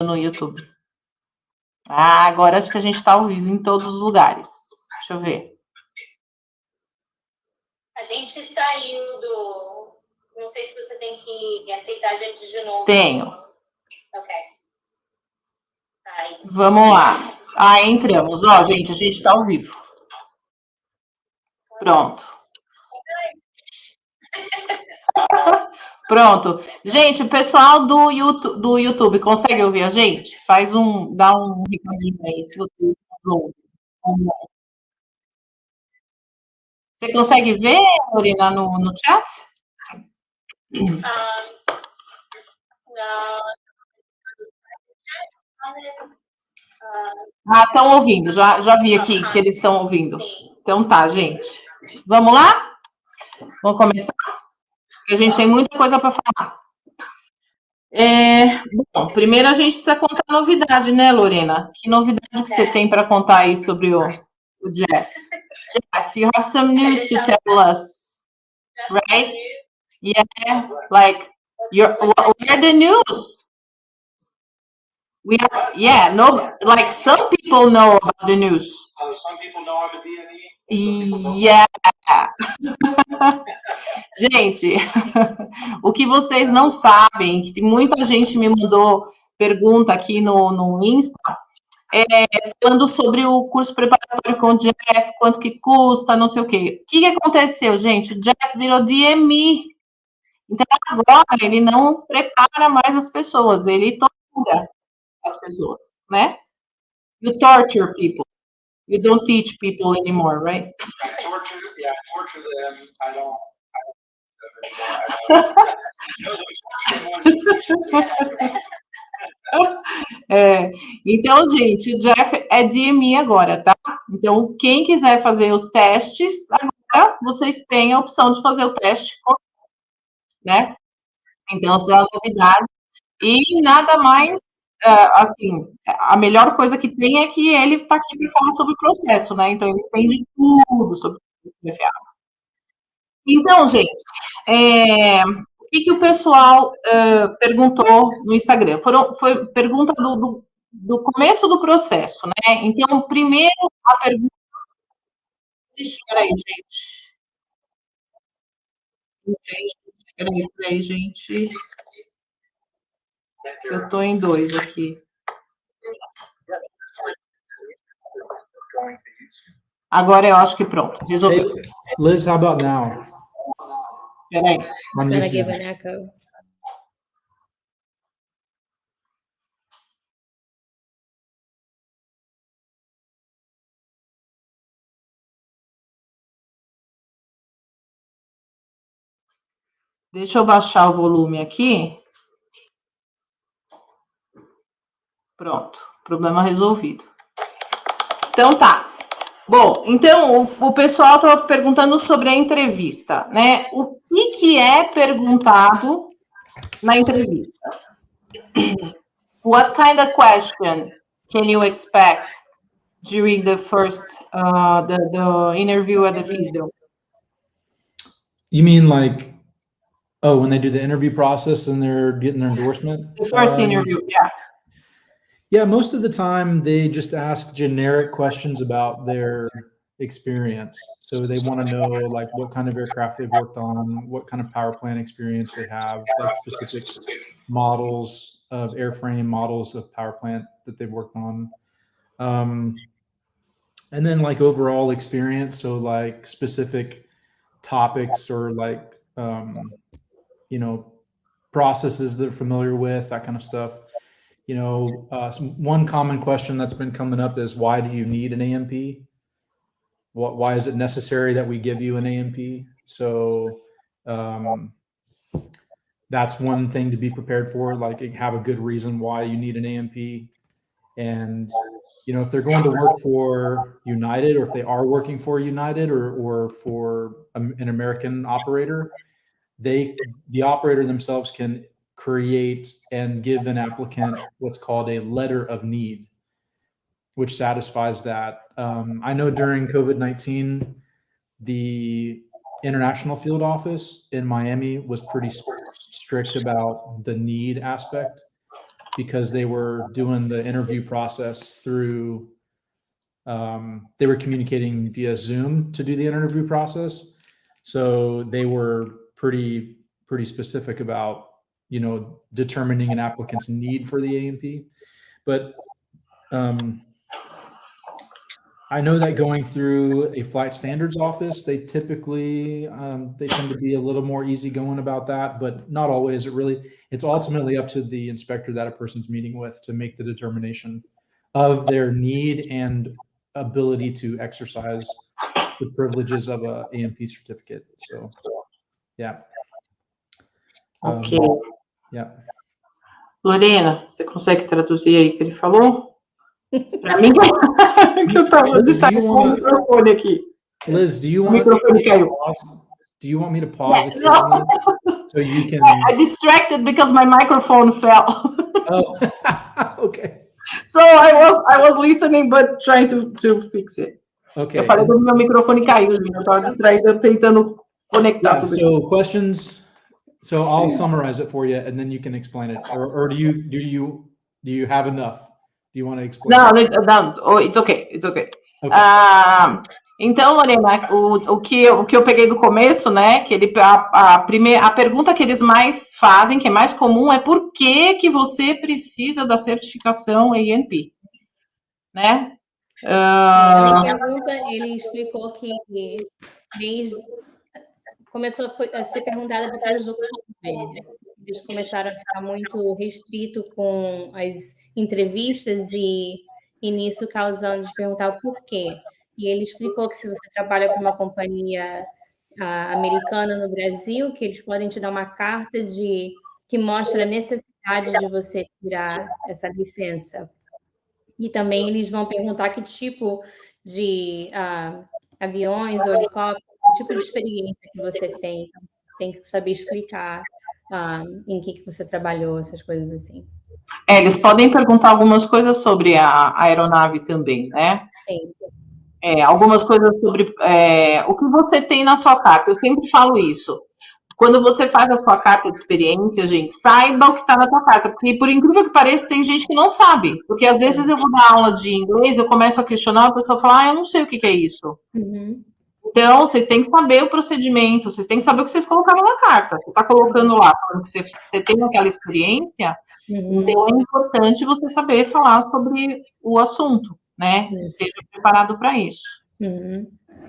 no YouTube. Ah, agora acho que a gente está ao vivo em todos os lugares. Deixa eu ver. A gente saiu do... Não sei se você tem que aceitar a gente de novo. Tenho. Ok. Aí. Vamos lá. Ah, entramos. Ó, gente, a gente está ao vivo. Pronto. Pronto. Gente, o pessoal do YouTube consegue ouvir a gente? Dá um recadinho aí, se vocês ouvem. Você consegue ver, Lorena, no chat? Não. Ah, estão ouvindo. Já vi aqui que eles estão ouvindo. Então tá, gente. Vamos lá? Vamos começar? Porque a gente tem muita coisa para falar. Bom, primeiro a gente precisa contar novidade, né, Lorena? Que novidade que você tem para contar aí sobre o Jeff? Jeff, you have some news to tell us, right? Yeah, like what are the news? Like some people know about the news. Some people know I'm a DME. Yeah. Gente, o que vocês não sabem, que muita gente me mandou pergunta aqui no Insta, falando sobre o curso preparatório com o Jeff, quanto que custa, não sei o quê. O que aconteceu, gente? O Jeff virou DME. Então, agora, ele não prepara mais as pessoas, ele tortura as pessoas, né? You torture people. You don't teach people anymore, right? Torture them. I don't Então, gente, o Jeff é DME agora, tá? Então, quem quiser fazer os testes, agora vocês têm a opção de fazer o teste, né? Então, essa é a novidade. E nada mais, assim, a melhor coisa que tem é que ele está aqui para falar sobre o processo, né? Então, ele entende tudo sobre o FAA. Então, gente, o que o pessoal perguntou no Instagram? Foi pergunta do começo do processo, né? Então, primeiro, a pergunta... Espera aí, gente. Espera aí, gente. Eu estou em 2 aqui. Agora eu acho que pronto, resolveu. Hey, Liz, how about now? Espera aí. I'm gonna give an echo. Deixa eu baixar o volume aqui. Pronto, problema resolvido. Então tá. Bom, então o pessoal estava perguntando sobre a entrevista, né? O que é perguntado na entrevista? What kind of question can you expect during the first the interview at the FISDO? You mean like, oh, when they do the interview process and they're getting their endorsement? The first interview, yeah. Yeah, most of the time they just ask generic questions about their experience. So they want to know like what kind of aircraft they've worked on, what kind of power plant experience they have, like specific models of airframe, models of power plant that they've worked on. And then like overall experience, so like specific topics or like, processes they're familiar with, that kind of stuff. One common question that's been coming up is, why do you need an A&P? Why is it necessary that we give you an A&P? So that's one thing to be prepared for, like have a good reason why you need an A&P. And, if they're going to work for United, or if they are working for United or for an American operator, the operator themselves can create and give an applicant what's called a letter of need, which satisfies that. I know during COVID-19, the international field office in Miami was pretty strict about the need aspect. because they were doing the interview process through, they were communicating via Zoom to do the interview process. So they were pretty specific about, determining an applicant's need for the A&P. But I know that going through a flight standards office, they typically, they tend to be a little more easygoing about that, but not always. It's ultimately up to the inspector that a person's meeting with to make the determination of their need and ability to exercise the privileges of a A&P certificate. So, yeah. Ok. Yeah. Lorena, você consegue traduzir aí o que ele falou? Para mim, que eu estava distraindo com o microfone aqui. Liz, do you want me to pause occasionally so you can? I distracted because my microphone fell. Oh, okay. So I was listening but trying to fix it. Okay. Eu falei que o meu microfone caiu, gente. Eu estava distraída tentando conectar tudo. So questions. So I'll summarize it for you, and then you can explain it. Or do you have enough? Do you want to explain? No, it's okay. It's okay. Então, Lorena, o que eu peguei do começo, né? Que a pergunta que eles mais fazem, que é mais comum, é por que você precisa da certificação A&P, né? A pergunta, ele explicou que começou a ser perguntada depois do Covid. Eles começaram a ficar muito restrito com as entrevistas e nisso causando de perguntar o porquê. E ele explicou que se você trabalha com uma companhia americana no Brasil, que eles podem te dar uma carta que mostra a necessidade de você tirar essa licença. E também eles vão perguntar que tipo de aviões ou helicópteros, que tipo de experiência que você tem. Então, você tem que saber explicar em que você trabalhou, essas coisas assim. Eles podem perguntar algumas coisas sobre a aeronave também, né? Sim. Algumas coisas sobre o que você tem na sua carta. Eu sempre falo isso. Quando você faz a sua carta de experiência, gente, saiba o que está na sua carta. Porque, por incrível que pareça, tem gente que não sabe. Porque, às vezes, eu vou dar aula de inglês, eu começo a questionar, a pessoa fala, eu não sei o que é isso. Uhum. Então, vocês têm que saber o procedimento, vocês têm que saber o que vocês colocaram na carta. Você está colocando lá, falando que você tem aquela experiência, então é importante você saber falar sobre o assunto, né? Esteja preparado para isso.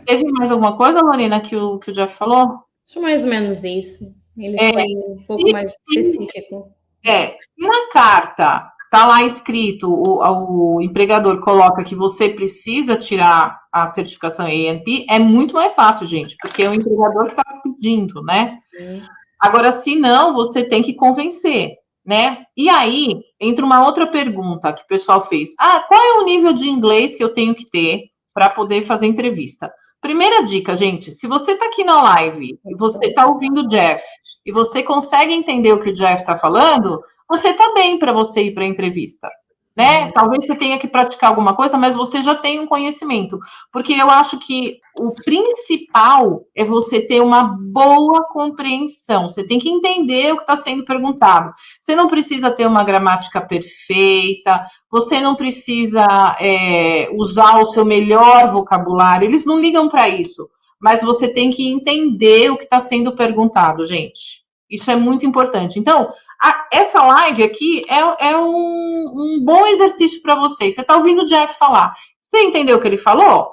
Teve mais alguma coisa, Lorena, que o Jeff falou? Acho mais ou menos isso. Ele foi um pouco mais específico. Se na carta está lá escrito, o empregador coloca que você precisa tirar a certificação A&P, é muito mais fácil, gente, porque é o empregador que está pedindo, né? Agora, se não, você tem que convencer, né? E aí, entra uma outra pergunta que o pessoal fez. Qual é o nível de inglês que eu tenho que ter para poder fazer entrevista? Primeira dica, gente, se você está aqui na live e você está ouvindo o Jeff e você consegue entender o que o Jeff está falando, você está bem para você ir para a entrevista, né? Talvez você tenha que praticar alguma coisa, mas você já tem um conhecimento. Porque eu acho que o principal é você ter uma boa compreensão. Você tem que entender o que está sendo perguntado. Você não precisa ter uma gramática perfeita, você não precisa usar o seu melhor vocabulário, eles não ligam para isso. Mas você tem que entender o que está sendo perguntado, gente. Isso é muito importante. Então, essa live aqui é um bom exercício para vocês. Você está ouvindo o Jeff falar. Você entendeu o que ele falou?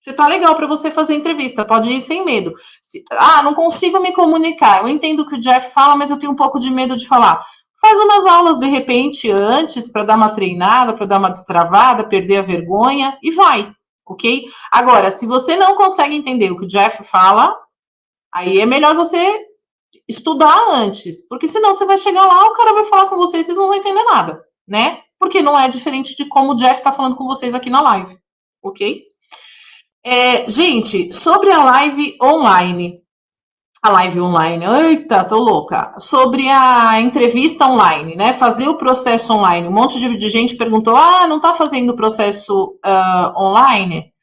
Você está legal para você fazer entrevista. Pode ir sem medo. Não consigo me comunicar. Eu entendo o que o Jeff fala, mas eu tenho um pouco de medo de falar. Faz umas aulas, de repente, antes, para dar uma treinada, para dar uma destravada, perder a vergonha e vai, ok? Agora, se você não consegue entender o que o Jeff fala, aí é melhor você estudar antes, porque senão você vai chegar lá, o cara vai falar com vocês, vocês não vão entender nada, né? Porque não é diferente de como o Jeff está falando com vocês aqui na live, ok? Gente, sobre a live online, eita, tô louca, sobre a entrevista online, né? Fazer o processo online. Um monte de gente perguntou, não tá fazendo o processo online?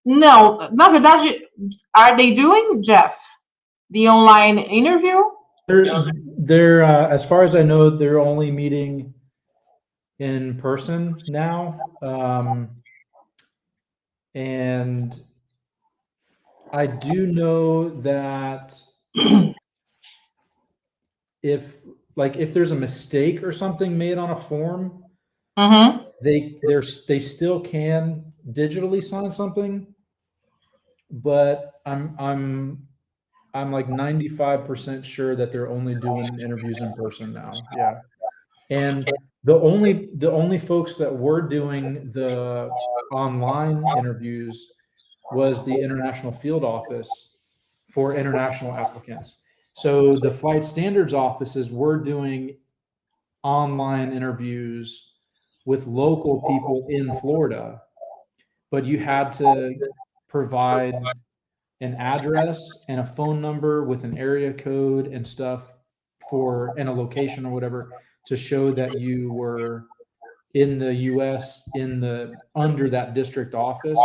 Não, na verdade, are they doing, Jeff, the online interview? They're as far as I know, they're only meeting in person now, and I do know that if there's a mistake or something made on a form, they still can digitally sign something, but I'm like 95% sure that they're only doing interviews in person now. Yeah. And the only folks that were doing the online interviews was the International Field Office for international applicants. So the flight standards offices were doing online interviews with local people in Florida, but you had to provide an address and a phone number with an area code and stuff and a location or whatever to show that you were in the US under that district office,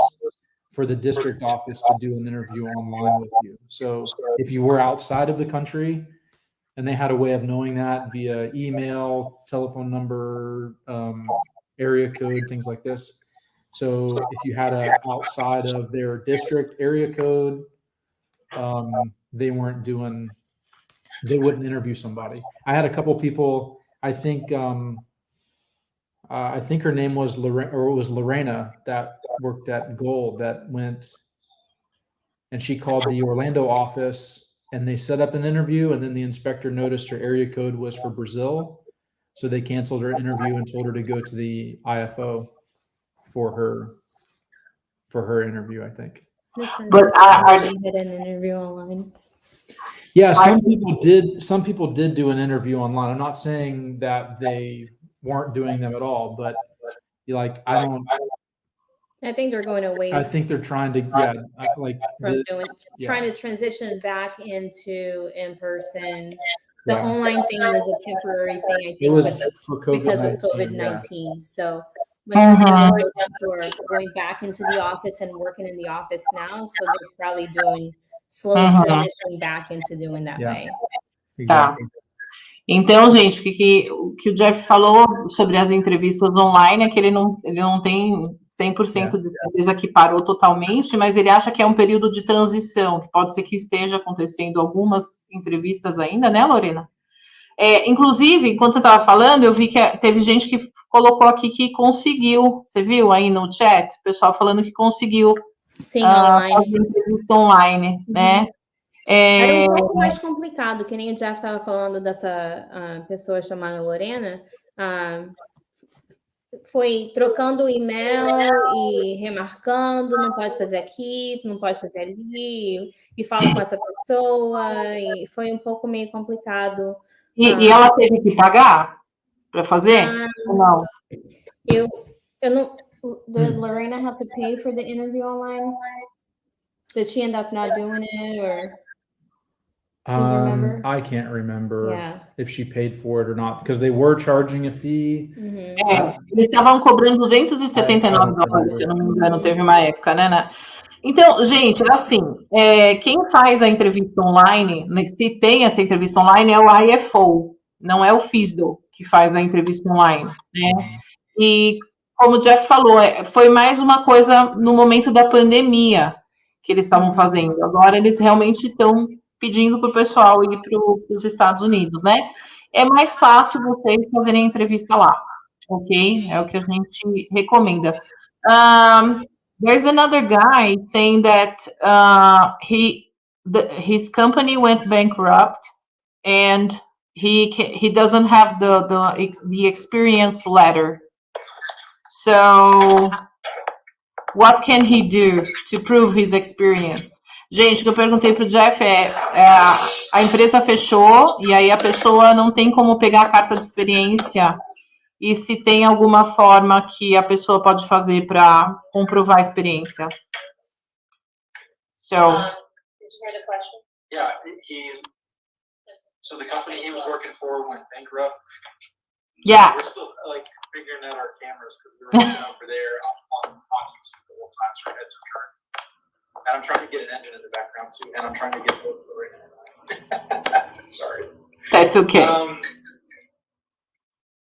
for the district office to do an interview online with you. So if you were outside of the country, and they had a way of knowing that via email, telephone number, area code, things like this. So if you had a outside of their district area code, they wouldn't interview somebody. I had a couple people, I think her name was Lorena, that worked at Gold, that went and she called the Orlando office and they set up an interview, and then the inspector noticed her area code was for Brazil. So they canceled her interview and told her to go to the IFO for her interview, I think. But I did an interview online. Yeah, some people did do an interview online. I'm not saying that they weren't doing them at all, but I think they're going away. I think they're trying to, trying to transition back into in person. The online thing was a temporary thing, I think, it was for COVID-19, because of COVID-19. So Mhm. those people are going back into the office and working in the office now, so they're probably doing slow transition back into doing that way. Tá. Então, gente, o que o Jeff falou sobre as entrevistas online é que ele não tem 100% de certeza que parou totalmente, mas ele acha que é um período de transição, que pode ser que esteja acontecendo algumas entrevistas ainda, né, Lorena? Inclusive, enquanto você estava falando, eu vi que teve gente que colocou aqui que conseguiu, você viu aí no chat? O pessoal falando que conseguiu fazer entrevista online, né? Era um pouco mais complicado, que nem o Jeff estava falando dessa pessoa chamada Lorena, foi trocando e-mail e remarcando, não pode fazer aqui, não pode fazer ali, e fala com essa pessoa, e foi um pouco meio complicado. E ela teve que pagar para fazer? Não. Eu não. Did Lorena have to pay for the interview online? Did she end up not doing it, or? I can't remember if she paid for it or not, because they were charging a fee. Eles estavam cobrando $279, se eu não me engano, teve uma época, né? Então, gente, assim, quem faz a entrevista online, se tem essa entrevista online, é o IFO, não é o FISDO que faz a entrevista online, né? E, como o Jeff falou, foi mais uma coisa no momento da pandemia que eles estavam fazendo. Agora, eles realmente estão pedindo para o pessoal ir para os Estados Unidos, né? É mais fácil vocês fazerem a entrevista lá, ok? É o que a gente recomenda. There's another guy saying that his company went bankrupt and he doesn't have the experience letter. So what can he do to prove his experience? Gente, o que eu perguntei para o Jeff a empresa fechou e aí a pessoa não tem como pegar a carta de experiência, e se tem alguma forma que a pessoa pode fazer para comprovar a experiência. So, did you hear the question? Yeah, so the company he was working for went bankrupt. Yeah. We're still figuring out our cameras because we were looking over there on YouTube the whole time, so our heads are turned. And I'm trying to get an engine in the background too, and I'm trying to get both Lorena and I. Sorry. That's okay.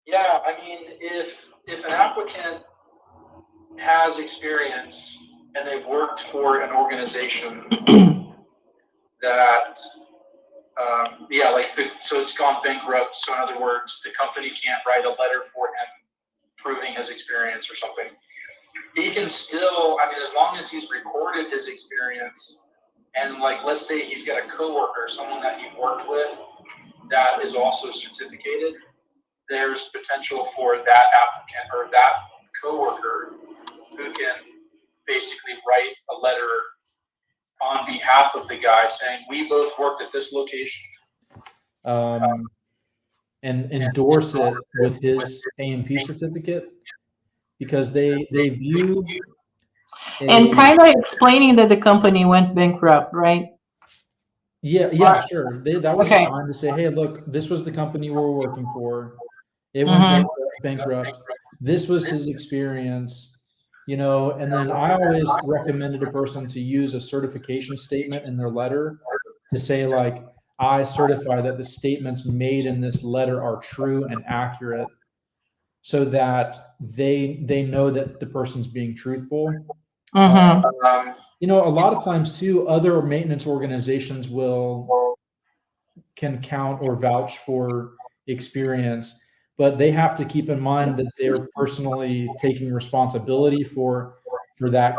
Yeah, I mean, if an applicant has experience and they've worked for an organization that, so it's gone bankrupt. So in other words, the company can't write a letter for him proving his experience or something. He can still, I mean, as long as he's recorded his experience, and like, let's say he's got a coworker, someone that he worked with that is also certificated, there's potential for that applicant or that coworker who can basically write a letter on behalf of the guy saying, we both worked at this location. And endorse it with his A&P certificate, because they view and kind of explaining that the company went bankrupt, right? Yeah, sure. That would be fine to say, hey, look, this was the company we were working for. It went bankrupt. This was his experience, you know, and then I always recommended a person to use a certification statement in their letter to say, like, I certify that the statements made in this letter are true and accurate, so that they know that the person's being truthful. You know, a lot of times too, other maintenance organizations can count or vouch for experience, but they have to keep in mind that they're personally taking responsibility for that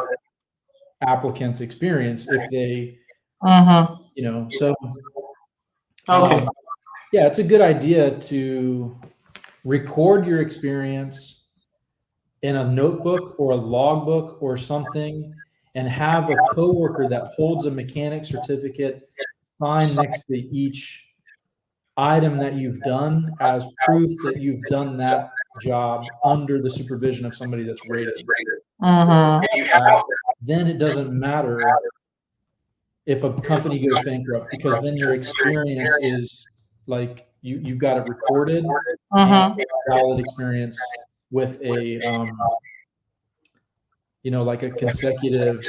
applicant's experience if they, you know, so yeah, it's a good idea to record your experience in a notebook or a logbook or something, and have a coworker that holds a mechanic certificate sign next to each item that you've done as proof that you've done that job under the supervision of somebody that's rated. Then it doesn't matter if a company goes bankrupt, because then your experience is like you've got it recorded and a valid experience with a you know, like a consecutive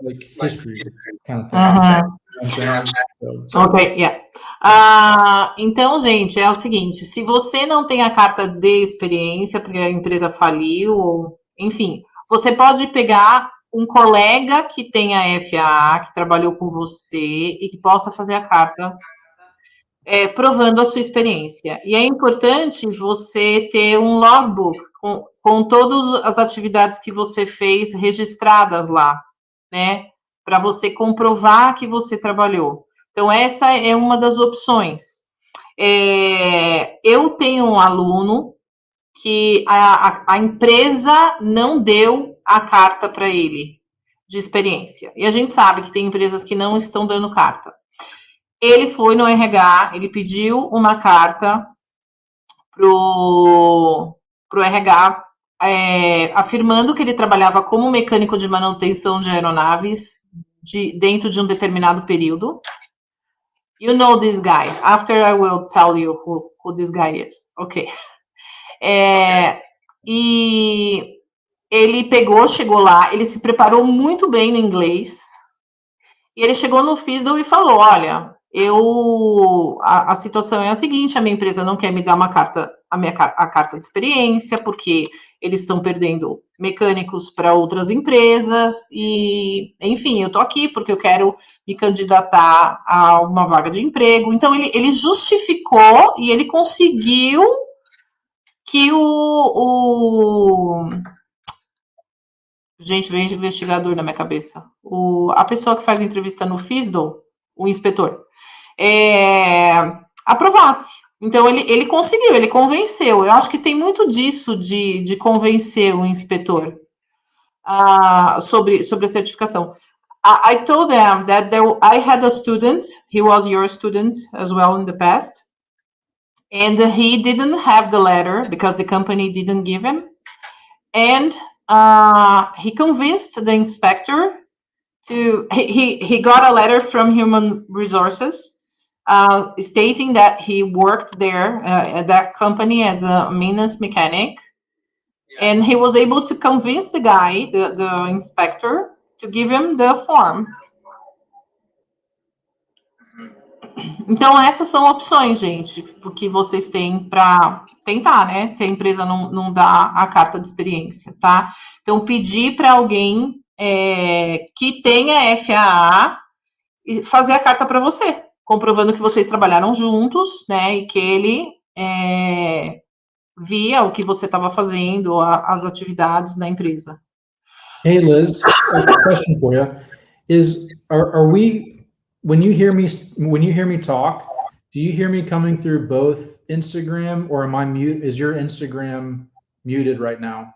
like history kind of thing. Ok, yeah. Então, gente, é o seguinte: se você não tem a carta de experiência, porque a empresa faliu, ou, enfim, você pode pegar um colega que tenha FAA, que trabalhou com você e que possa fazer a carta provando a sua experiência. E é importante você ter um logbook com todas as atividades que você fez registradas lá, né? Para você comprovar que você trabalhou. Então, essa é uma das opções. Eu tenho um aluno que a empresa não deu a carta para ele de experiência. E a gente sabe que tem empresas que não estão dando carta. Ele foi no RH, ele pediu uma carta pro RH afirmando que ele trabalhava como mecânico de manutenção de aeronaves dentro de um determinado período. You know this guy. After I will tell you who this guy is. Ok. E ele chegou lá, ele se preparou muito bem no inglês. E ele chegou no FISDL e falou: olha, a situação é a seguinte, a minha empresa não quer me dar a carta de experiência, porque eles estão perdendo mecânicos para outras empresas, e, enfim, eu estou aqui porque eu quero me candidatar a uma vaga de emprego. Então, ele justificou e ele conseguiu que Gente, vem investigador na minha cabeça. A pessoa que faz entrevista no FISDL, o inspetor, aprovasse. Então, ele conseguiu, ele convenceu. Eu acho que tem muito disso de convencer o inspetor sobre a certificação. I told them that I had a student, he was your student as well in the past, and he didn't have the letter because the company didn't give him, and he convinced the inspector he got a letter from Human Resources stating that he worked there at that company as a maintenance mechanic. And he was able to convince the guy, the inspector, to give him the form. Então, essas são opções, gente, que vocês têm para tentar, né? Se a empresa não dá a carta de experiência, tá? Então, pedir para alguém que tenha FAA e fazer a carta para você, comprovando que vocês trabalharam juntos, né? E que ele via o que você estava fazendo, as atividades da empresa. Hey, Liz, a question for you are we, when you hear me talk, do you hear me coming through both Instagram, or am I mute? Is your Instagram muted right now?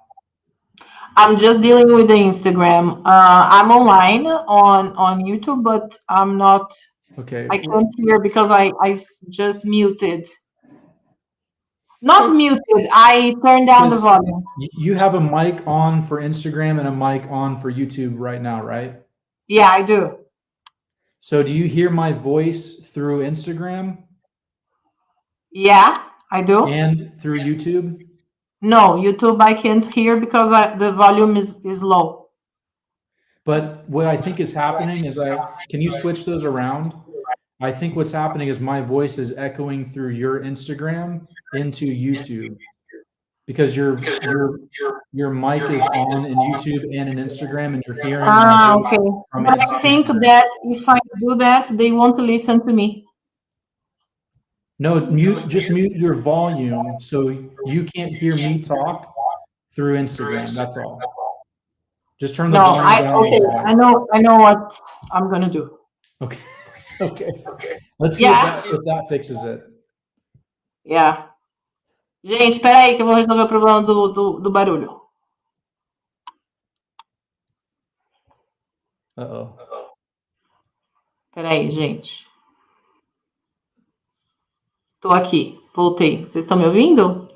I'm just dealing with the Instagram. I'm online on YouTube, but I'm not. Okay. I can't hear because I just muted. Not muted. I turned down the volume. You have a mic on for Instagram and a mic on for YouTube right now, right? Yeah, I do. So do you hear my voice through Instagram? Yeah, I do. And through YouTube? No, YouTube I can't hear because the volume is low. But what I think is happening is can you switch those around? I think what's happening is my voice is echoing through your Instagram into YouTube, because your mic is on in YouTube and in Instagram, and you're hearing my voice from But I think that if I do that, they won't listen to me. No, just mute your volume so you can't hear me talk through Instagram. That's all. Just turn the volume down. Okay, I know what I'm gonna do. Okay. Okay. Let's see if that fixes it. Yeah. Gente, espera aí que eu vou resolver o problema do barulho. Uh-oh. Espera aí, gente. Tô aqui, voltei. Vocês estão me ouvindo?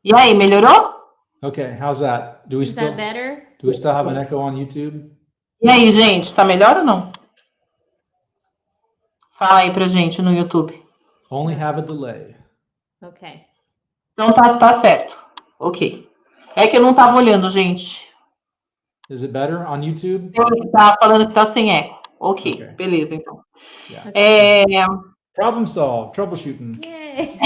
E aí, melhorou? Okay, how's that? Do we still have an echo on YouTube? E aí, gente, tá melhor ou não? Fala aí pra gente no YouTube. Only have a delay. Ok. Então tá certo. Ok. É que eu não tava olhando, gente. Is it better on YouTube? Tá falando que tá sem eco. Ok, beleza, então. Yeah. Problem solved, troubleshooting. Yay.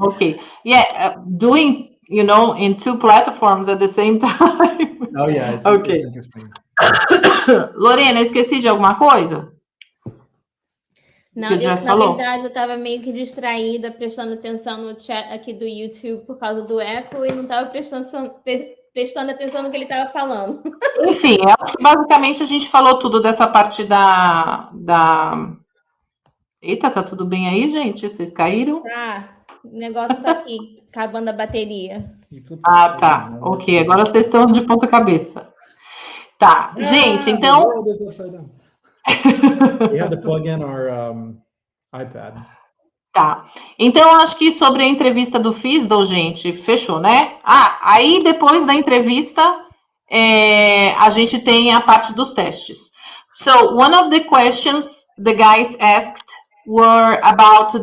Okay. Yeah, doing, in two platforms at the same time. Oh, yeah, it's interesting. Lorena, esqueci de alguma coisa? Não, na verdade, eu estava meio que distraída, prestando atenção no chat aqui do YouTube por causa do eco e não estava prestando atenção no que ele estava falando. Enfim, acho que basicamente a gente falou tudo dessa parte da... Eita, tá tudo bem aí, gente? Vocês caíram? O negócio tá aqui, acabando a bateria. Ah, tá. Ok, agora vocês estão de ponta cabeça. Tá, gente, então... We had to plug in our iPad. Tá. Então, acho que sobre a entrevista do FISDAL, gente, fechou, né? Aí depois da entrevista, a gente tem a parte dos testes. So, one of the questions the guys asked were about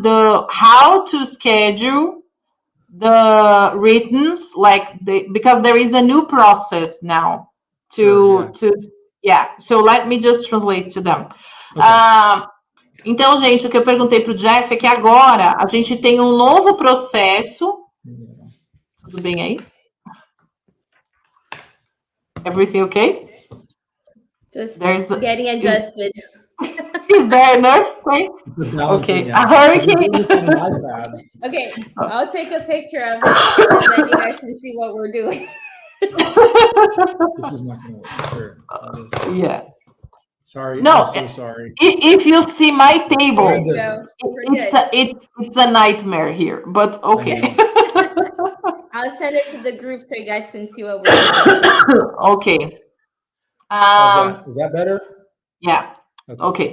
how to schedule the writtens, because there is a new process now so let me just translate to them. Okay. Então, gente, o que eu perguntei para o Jeff é que agora a gente tem um novo processo. Tudo bem aí? Everything okay? Just getting adjusted. Is there an earthquake? Okay, a hurricane. Okay, I'll take a picture of it and then you guys can see what we're doing. This is not going to work. Sure. Yeah. Sorry. No, I'm so sorry. If you see my table, it's a nightmare here, but okay. I'll send it to the group so you guys can see what we're doing. Okay. Is that better? Yeah. Ok.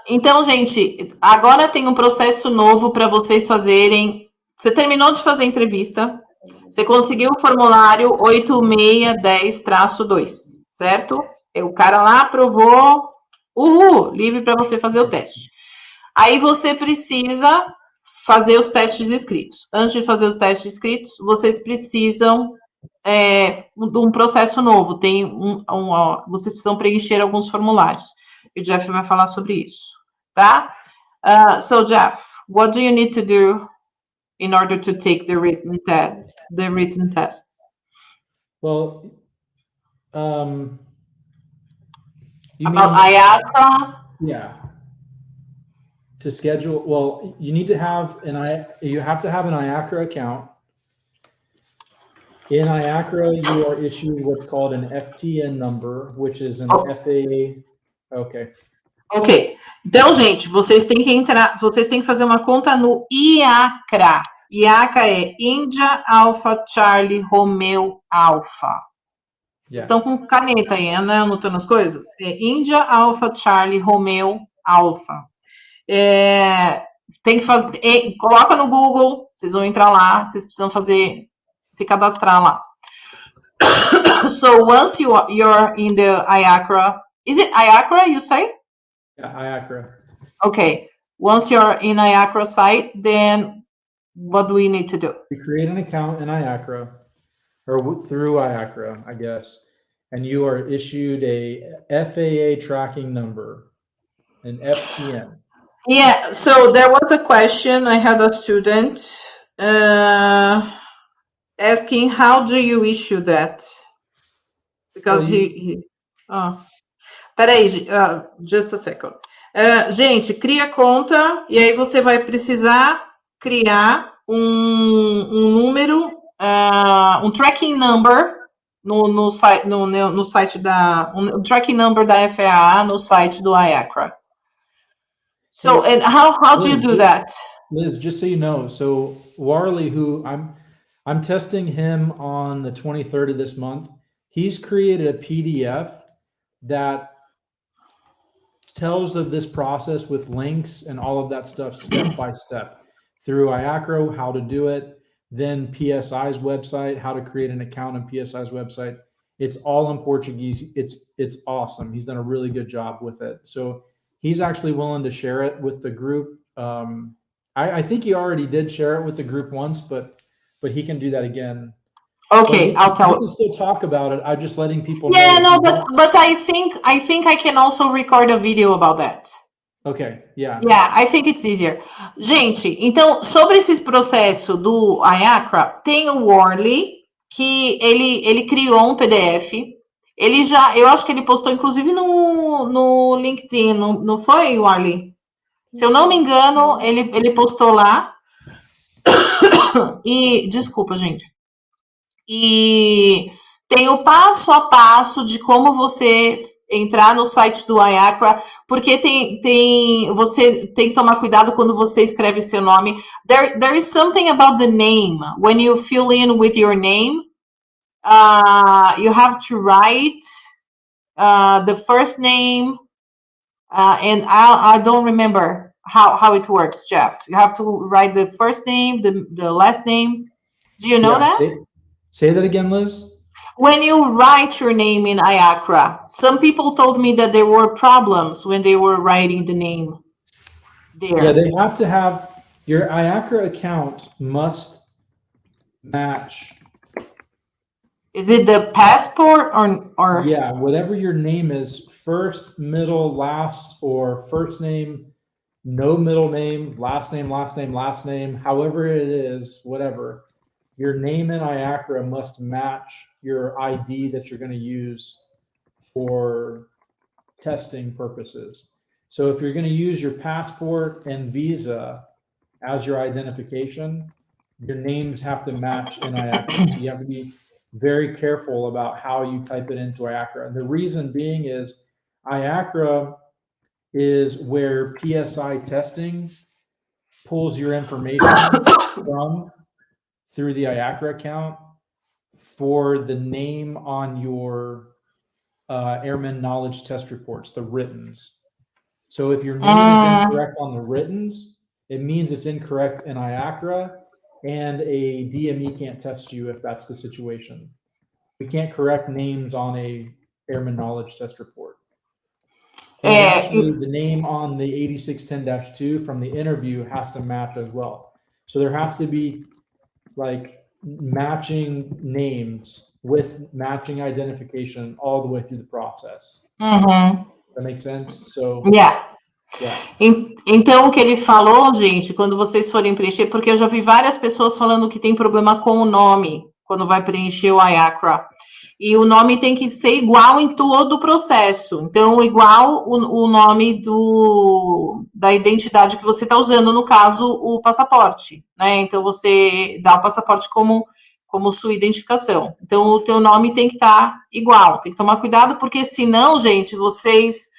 Então, gente, agora tem um processo novo para vocês fazerem. Você terminou de fazer a entrevista, você conseguiu o formulário 8610-2, certo? O cara lá aprovou, livre para você fazer o teste. Aí você precisa fazer os testes escritos. Antes de fazer os testes escritos, vocês precisam de um processo novo. Vocês precisam preencher alguns formulários. e o Jeff vai falar sobre isso, tá? So, Jeff, what do you need to do in order to take the written tests? Well, you About mean IACRA? yeah. To schedule, well, you need to have you have to have an IACRA account. In IACRA, you are issued what's called an FTN number, which is an FAA. Okay. Ok. Então, gente, vocês têm que entrar, vocês têm que fazer uma conta no IACRA. IACRA é India Alpha Charlie Romeo Alpha. Vocês estão com caneta aí, né? Anotando as coisas? É India Alpha Charlie Romeo Alpha. Tem que fazer. Coloca no Google, vocês vão entrar lá, vocês precisam se cadastrar lá. So once you're in the IACRA, is it IACRA you say? Yeah, IACRA. Okay. Once you're in IACRA site, then what do we need to do? You create an account in IACRA, or through IACRA, I guess, and you are issued a FAA tracking number, an FTN. Yeah, so there was a question. I had a student asking, how do you issue that? Because peraí, just a second. Gente, cria conta e aí você vai precisar criar um número, um tracking number no site um tracking number da FAA no site do IACRA. So, and how do you do that? Liz, just so you know, so Warley, who I'm testing him on the 23rd of this month, he's created a PDF that tells of this process with links and all of that stuff step by step through IACRA, how to do it, then PSI's website, how to create an account on PSI's website. It's all in Portuguese. It's awesome. He's done a really good job with it. So he's actually willing to share it with the group. I think he already did share it with the group once, but he can do that again. Okay, I'll tell. We can still talk about it. I'm just letting people know. Yeah, no, but I think I can also record a video about that. Okay, yeah. Yeah, I think it's easier. Gente, então, sobre esse processo do IACRA, tem o Warley, que ele criou um PDF. Eu acho que ele postou, inclusive, no LinkedIn, não foi, Warley? Se eu não me engano, ele postou lá. E, desculpa, gente. E tem o passo a passo de como você entrar no site do IACRA, porque você tem que tomar cuidado quando você escreve seu nome. There is something about the name. When you fill in with your name, you have to write the first name, and I don't remember how it works, Jeff. You have to write the first name, the last name. Do you know that? Say that again, Liz. When you write your name in IACRA, some people told me that there were problems when they were writing the name there. Yeah, they have to have your IACRA account must match. Is it the passport or? Yeah, whatever your name is, first, middle, last, or first name, no middle name, last name, however it is, whatever. Your name in IACRA must match your ID that you're going to use for testing purposes. So if you're going to use your passport and visa as your identification, your names have to match in IACRA. So you have to be very careful about how you type it into IACRA. And the reason being is IACRA is where PSI testing pulls your information from through the IACRA account for the name on your Airman Knowledge Test reports, the writtens. So if your name is incorrect on the writtens, it means it's incorrect in IACRA, and a DME can't test you if that's the situation. We can't correct names on a Airman Knowledge Test report. And actually, the name on the 8610-2 from the interview has to match as well. So there has to be like matching names with matching identification all the way through the process. Mm-hmm. That makes sense? So, Yeah. yeah. Então, o que ele falou, gente, quando vocês forem preencher, porque eu já vi várias pessoas falando que tem problema com o nome, quando vai preencher o IACRA. E o nome tem que ser igual em todo o processo. Então, igual o nome da identidade que você está usando, no caso, o passaporte, né? Então, você dá o passaporte como sua identificação. Então, o teu nome tem que estar igual. Tem que tomar cuidado, porque senão, gente, vocês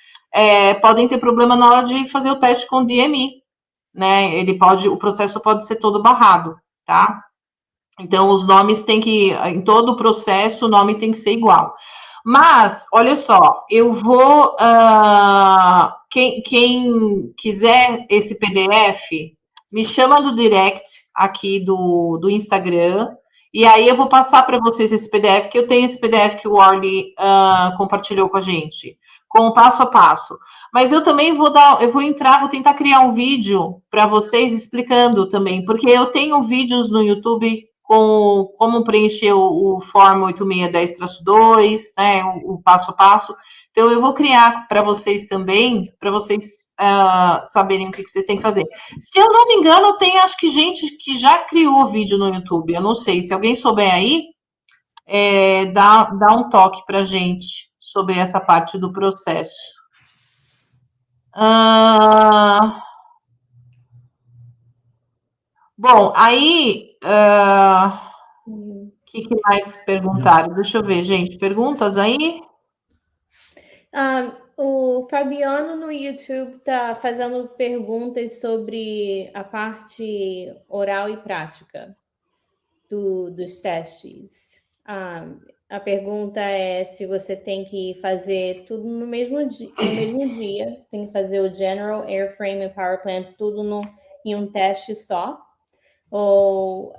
podem ter problema na hora de fazer o teste com DMI, né? O processo pode ser todo barrado, tá? Então, os nomes tem que, em todo o processo, o nome tem que ser igual. Mas, olha só, eu vou, quem quiser esse PDF, me chama do direct aqui do Instagram, e aí eu vou passar para vocês esse PDF, que eu tenho esse PDF que o Orly compartilhou com a gente, com o passo a passo. Mas eu também vou tentar criar um vídeo para vocês explicando também, porque eu tenho vídeos no YouTube com como preencher o Form 8610-2, né, o passo a passo. Então, eu vou criar para vocês também, para vocês saberem o que vocês têm que fazer. Se eu não me engano, tem acho que gente que já criou vídeo no YouTube, eu não sei. Se alguém souber aí, dá um toque para gente sobre essa parte do processo. Bom, aí... O que mais perguntaram? Deixa eu ver, gente. Perguntas aí? O Fabiano no YouTube está fazendo perguntas sobre a parte oral e prática dos testes. A pergunta é se você tem que fazer tudo no mesmo dia, tem que fazer o General, Airframe e Power Plant tudo em um teste só, ou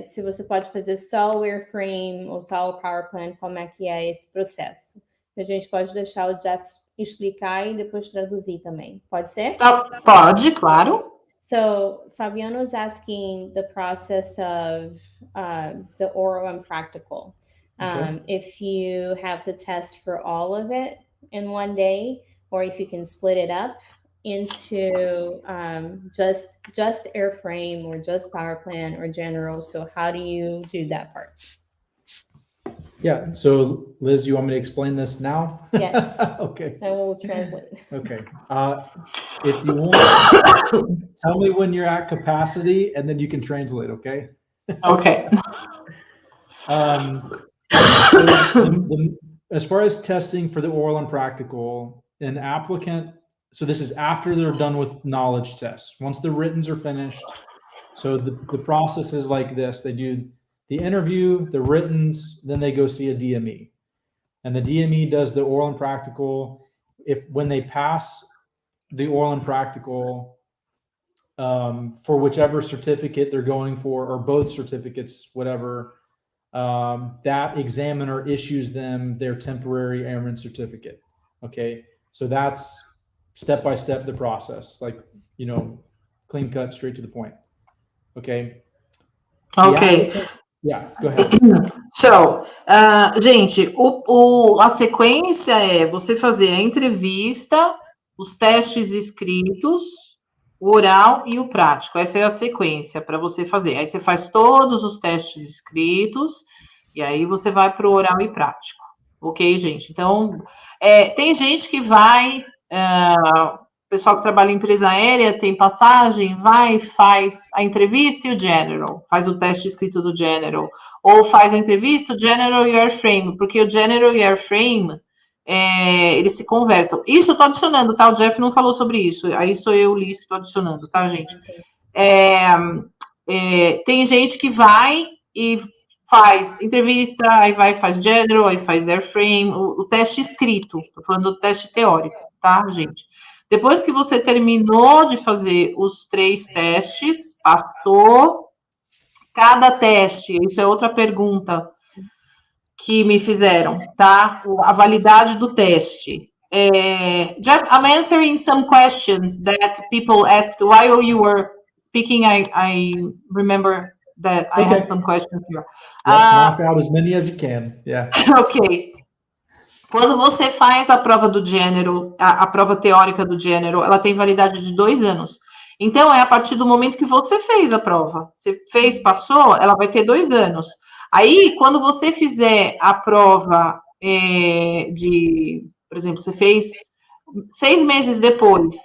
se você pode fazer só o Airframe ou só o Power Plant, como é que é esse processo. A gente pode deixar o Jeff explicar e depois traduzir também. Pode ser? Pode, claro. So Fabiano is asking the process of the oral and practical. Okay. If you have to test for all of it in one day, or if you can split it up into just airframe or just power plant or general. So how do you do that part? Yeah. So Liz, you want me to explain this now? Yes. Okay. I will translate. Okay. If you want, tell me when you're at capacity, and then you can translate. Okay. Okay. As far as testing for the oral and practical, an applicant, so this is after they're done with knowledge tests. Once the writtens are finished, so the process is like this. They do the interview, the writtens, then they go see a DME. And the DME does the oral and practical. When they pass the oral and practical for whichever certificate they're going for, or both certificates, whatever, that examiner issues them their temporary airman certificate. Okay, so that's step-by-step the process, like, clean cut, straight to the point. Okay. Ok. Yeah, go ahead. So, gente, a sequência é você fazer a entrevista, os testes escritos, o oral e o prático. Essa é a sequência para você fazer. Aí você faz todos os testes escritos e aí você vai para o oral e prático. Ok, gente? Então, tem gente que vai... pessoal que trabalha em empresa aérea, tem passagem, vai, faz a entrevista e o general, faz o teste escrito do general, ou faz a entrevista, o general e o airframe, porque o general e o airframe, eles se conversam. Isso eu tô adicionando, tá? O Jeff não falou sobre isso, aí sou eu, Liz, que tô adicionando, tá, gente? Tem gente que vai e faz entrevista, aí vai faz general, aí faz airframe, o teste escrito, tô falando do teste teórico, tá, gente? Depois que você terminou de fazer os 3 testes, passou cada teste, isso é outra pergunta que me fizeram, tá? A validade do teste. Jeff, I'm answering some questions that people asked while you were speaking. I remember that I had some questions here. Knock out as many as you can. Yeah. Okay. Quando você faz a prova do gênero, a prova teórica do gênero, ela tem validade de 2 anos. Então, é a partir do momento que você fez a prova. Você fez, passou, ela vai ter 2 anos. Aí, quando você fizer a prova por exemplo, você fez 6 meses depois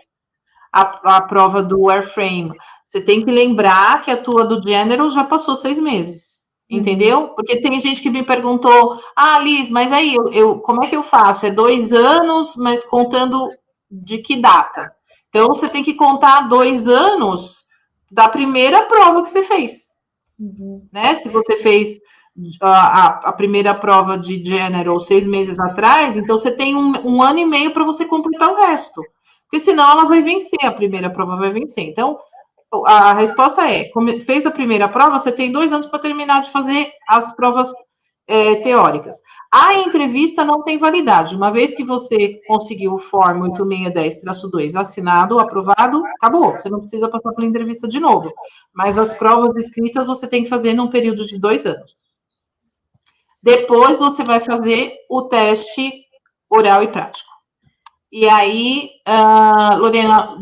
a prova do airframe, você tem que lembrar que a tua do gênero já passou 6 meses. Entendeu? Porque tem gente que me perguntou, Liz, mas aí, como é que eu faço? É 2 anos, mas contando de que data? Então, você tem que contar 2 anos da primeira prova que você fez. Né? Se você fez a primeira prova de General 6 meses atrás, então você tem um ano e meio para você completar o resto. Porque senão ela vai vencer, a primeira prova vai vencer. Então, a resposta é, fez a primeira prova, você tem 2 anos para terminar de fazer as provas teóricas. A entrevista não tem validade. Uma vez que você conseguiu o Form 8610-2 assinado, aprovado, acabou. Você não precisa passar pela entrevista de novo. Mas as provas escritas você tem que fazer num período de 2 anos. Depois você vai fazer o teste oral e prático. E aí, Lorena,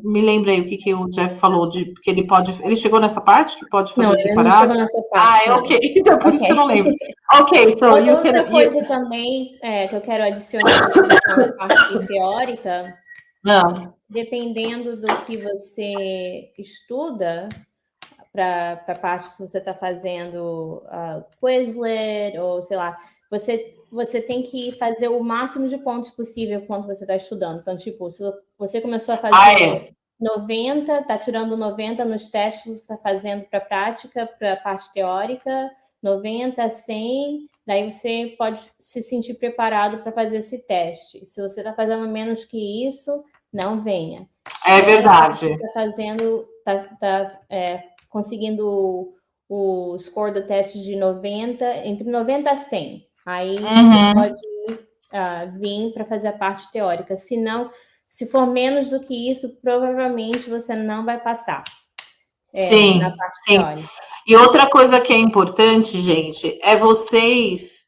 me lembra aí o que o Jeff falou, que ele chegou nessa parte, que pode fazer separado? Não, ele não chegou nessa parte. Ok, então por isso que eu não lembro. Ok, so outra coisa também que eu quero adicionar na parte teórica, dependendo do que você estuda, para a parte se você está fazendo Quizlet, ou sei lá, você tem que fazer o máximo de pontos possível quando você está estudando. Então, tipo, se você começou a fazer 90, está tirando 90 nos testes que você está fazendo para a prática, para a parte teórica, 90, 100, daí você pode se sentir preparado para fazer esse teste. Se você está fazendo menos que isso, não venha. É verdade. Você está fazendo, conseguindo o score do teste de 90, entre 90 a 100. Aí você pode vir para fazer a parte teórica. Se for menos do que isso, provavelmente você não vai passar na parte teórica. E outra coisa que é importante, gente, é vocês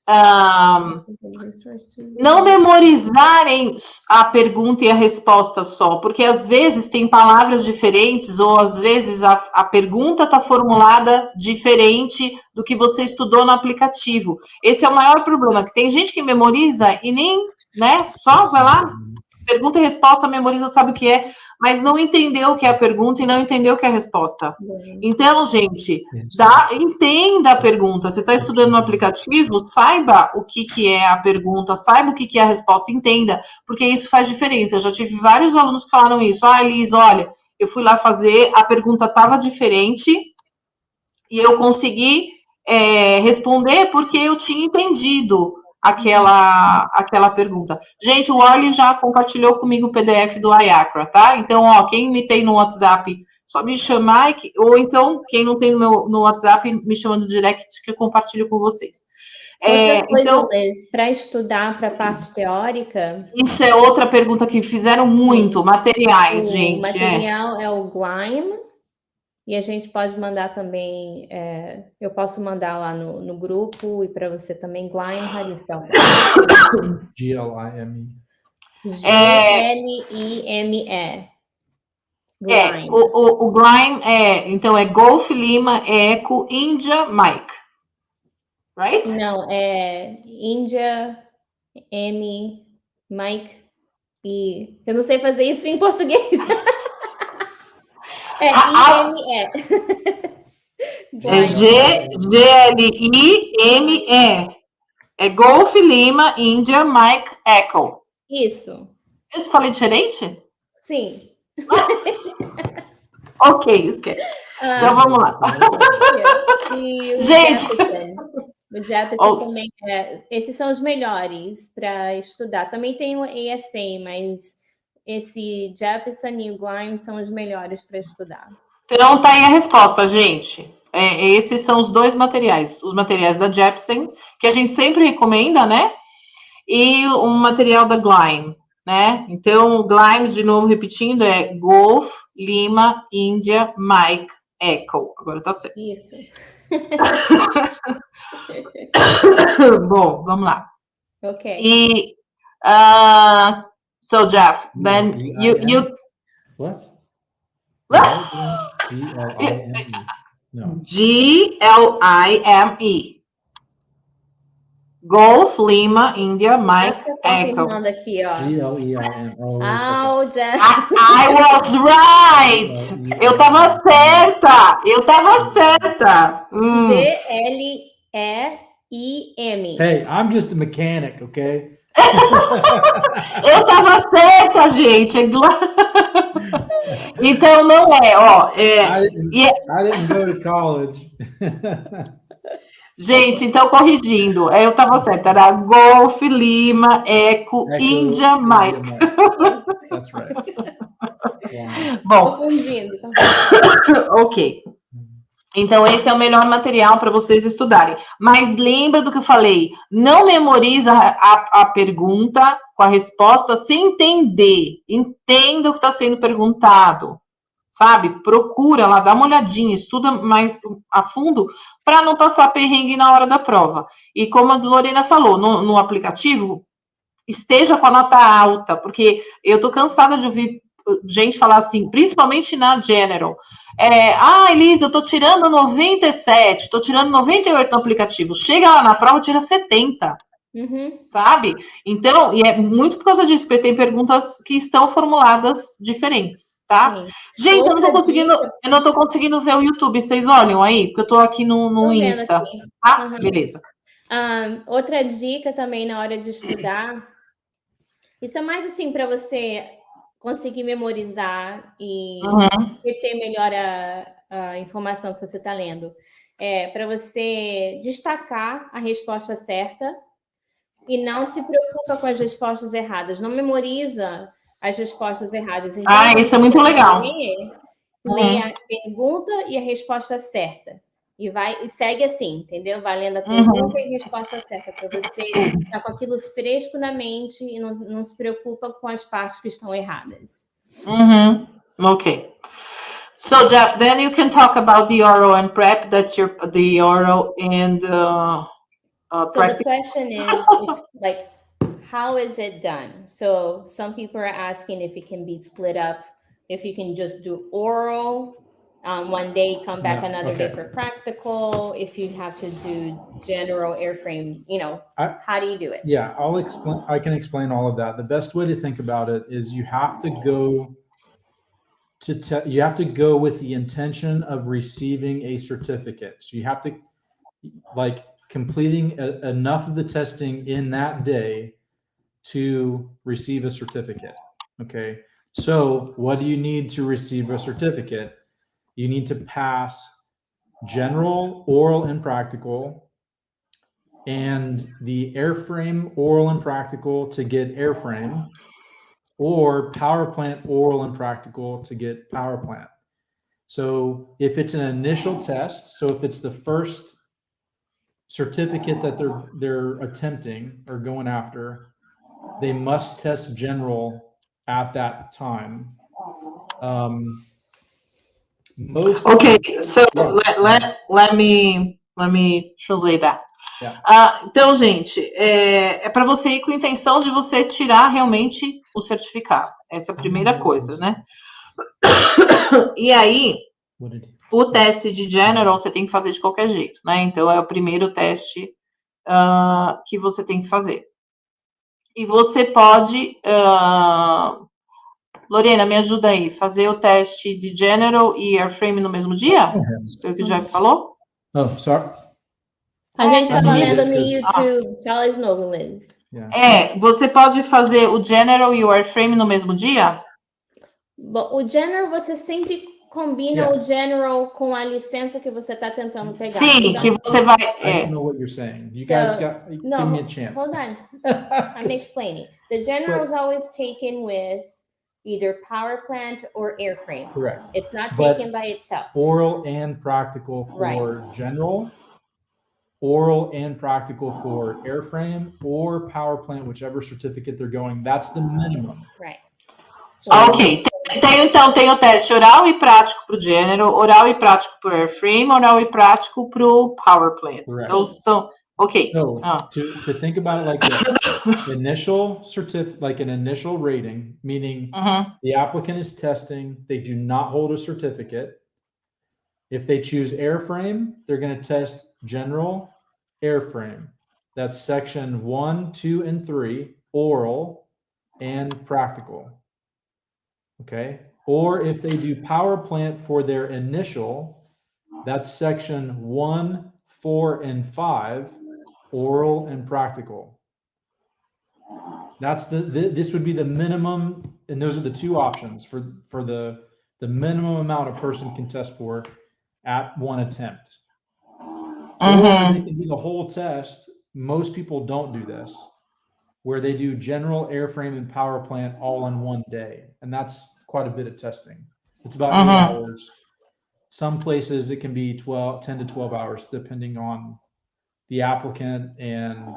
não memorizarem a pergunta e a resposta só, porque às vezes tem palavras diferentes, ou às vezes a pergunta está formulada diferente do que você estudou no aplicativo. Esse é o maior problema, que tem gente que memoriza e nem, né, só vai lá, pergunta e resposta, memoriza, sabe o que é, mas não entendeu o que é a pergunta e não entendeu o que é a resposta. Então, gente, entenda a pergunta. Você está estudando no aplicativo, saiba o que é a pergunta, saiba o que é a resposta, entenda, porque isso faz diferença. Eu já tive vários alunos que falaram isso. Liz, olha, eu fui lá fazer, a pergunta estava diferente e eu consegui responder porque eu tinha entendido aquela pergunta. Gente, o Orly já compartilhou comigo o PDF do IACRA, tá? Então, quem me tem no WhatsApp, só me chamar, ou então, quem não tem no WhatsApp, me chama no direct que eu compartilho com vocês. Outra coisa, Liz, para estudar para a parte teórica... Isso é outra pergunta que fizeram muito, materiais, gente. O material é o GLIME, e a gente pode mandar também, eu posso mandar lá no grupo, e para você também, GLIME, Harissa. G-L-I-M-E. G-L-I-M-E. GLIME. O GLIME então é Golf, Lima, Eco, Índia, Mike. Right? Não, é Índia, M, Mike, e... Eu não sei fazer isso em português. I-M-E. É G-L-I-M-E. É Golf, Lima, Índia, Mike, Echo. Isso. Eu falei diferente? Sim. Ok, esquece. Então vamos lá. E o gente! O Jefferson também esses são os melhores para estudar. Também tem o ASA, mas esse Jefferson e o GLIME são os melhores para estudar. Então tá aí a resposta, gente. Esses são os dois materiais. Os materiais da Jefferson, que a gente sempre recomenda, né? E o material da GLIME, né? Então, o GLIME, de novo, repetindo, é Golf, Lima, Índia, Mike, Echo. Agora tá certo. Isso. Bom, vamos lá. Okay. E, so Jeff, then you What? Glime? No. Glime. Golf, Lima, India, Mike, Tá Echo. confirmando aqui, ó. Gleim. Oh, Ah, o Jeff. I was right! Eu tava certa! Eu tava certa! G-L-E-I-M. Hey, I'm just a mechanic, okay? Eu tava certa, gente! Então não é, ó. I didn't go to college. Gente, então corrigindo, eu tava certa, era Golf, Lima, Echo, Índia, Mike. That's right. Bom, Confundindo. ok. Então, esse é o melhor material para vocês estudarem. Mas lembra do que eu falei, não memoriza a pergunta com a resposta sem entender. Entenda o que está sendo perguntado. Sabe? Procura lá, dá uma olhadinha, estuda mais a fundo para não passar perrengue na hora da prova. E como a Lorena falou, no aplicativo, esteja com a nota alta, porque eu tô cansada de ouvir gente falar assim, principalmente na General. Elisa, eu tô tirando 97, tô tirando 98 no aplicativo. Chega lá na prova, tira 70. Sabe? Então, e é muito por causa disso, porque tem perguntas que estão formuladas diferentes, tá? Sim. Gente, eu não tô conseguindo ver o YouTube. Vocês olham aí? Porque eu tô aqui no Insta. Tá? Beleza. Outra dica também na hora de estudar, isso é mais assim para você conseguir memorizar e reter melhor a informação que você está lendo. Para você destacar a resposta certa e não se preocupa com as respostas erradas. Não memoriza as respostas erradas. Então, isso é muito legal. Lê a pergunta e a resposta certa. E segue assim, entendeu? Vai lendo a pergunta e a resposta certa, para você estar com aquilo fresco na mente e não se preocupa com as partes que estão erradas. Okay. So, Jeff, then you can talk about the oral and prep. That's the oral and so the question is, how is it done? So some people are asking if it can be split up, if you can just do oral one day, come back another day for practical, if you have to do general airframe, how do you do it? Yeah, I can explain all of that. The best way to think about it is you have to go with the intention of receiving a certificate. So you have to completing enough of the testing in that day to receive a certificate. Okay. So what do you need to receive a certificate? You need to pass general, oral, and practical, and the airframe oral and practical to get airframe, or power plant oral and practical to get power plant. So if it's an initial test, so if it's the first certificate that they're attempting or going after, they must test general at that time. Let me translate that. Então, gente, é para você ir com a intenção de você tirar realmente o certificado. Essa é a primeira coisa, né? E aí, o teste de general você tem que fazer de qualquer jeito, né? Então, é o primeiro teste que você tem que fazer. E você pode... Lorena, me ajuda aí. Fazer o teste de general e airframe no mesmo dia? Foi o que o Jeff falou? Oh, sorry. A gente estava lendo no YouTube. Fala de novo, Liz. Você pode fazer o general e o airframe no mesmo dia? Bom, o general você sempre combina o general com a licença que você está tentando pegar. Sim, que você vai... I don't know what you're saying. You guys give me a chance. Hold on. I'm explaining. The general is always taken with either power plant or airframe. Correct. It's not taken by itself. Oral and practical for general, oral and practical for airframe or power plant, whichever certificate they're going. That's the minimum. Right. So, ok. Tem o teste oral e prático para o general, oral e prático para o airframe, oral e prático para o power plant. Então, Ok. So to think about it like this, initial like an initial rating, meaning the applicant is testing, they do not hold a certificate. If they choose airframe, they're going to test general airframe. That's section 1, 2, and 3, oral and practical. Okay. Or if they do power plant for their initial, that's section 1, 4, and 5, oral and practical. That's this would be the minimum, and those are the two options for the minimum amount a person can test for at one attempt. Or they can do the whole test. Most people don't do this, where they do general airframe and power plant all in one day, and that's quite a bit of testing. It's about 8 hours. Some places it can be 10 to 12 hours, depending on the applicant and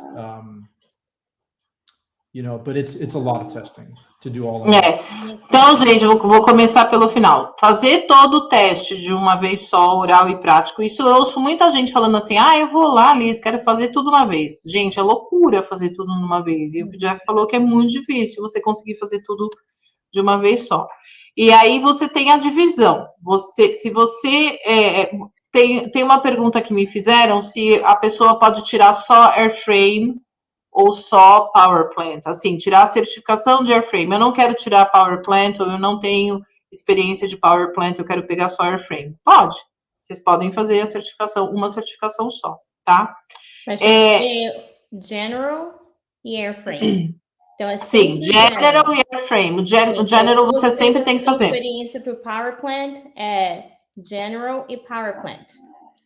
but it's a lot of testing to do all of that. Então, gente, eu vou começar pelo final. Fazer todo o teste de uma vez só, oral e prático, isso eu ouço muita gente falando assim, eu vou lá, Liz, quero fazer tudo uma vez. Gente, é loucura fazer tudo numa vez. E o Jeff falou que é muito difícil você conseguir fazer tudo de uma vez só. E aí você tem a divisão. Se você tem uma pergunta que me fizeram, se a pessoa pode tirar só airframe ou só power plant, assim, tirar a certificação de airframe. Eu não quero tirar power plant, ou eu não tenho experiência de power plant, eu quero pegar só airframe. Pode. Vocês podem fazer a certificação, uma certificação só, tá? Mas tem que ser general e airframe. Então, é sim, general e airframe. O general você sempre tem que fazer. A experiência para o power plant é general e power plant.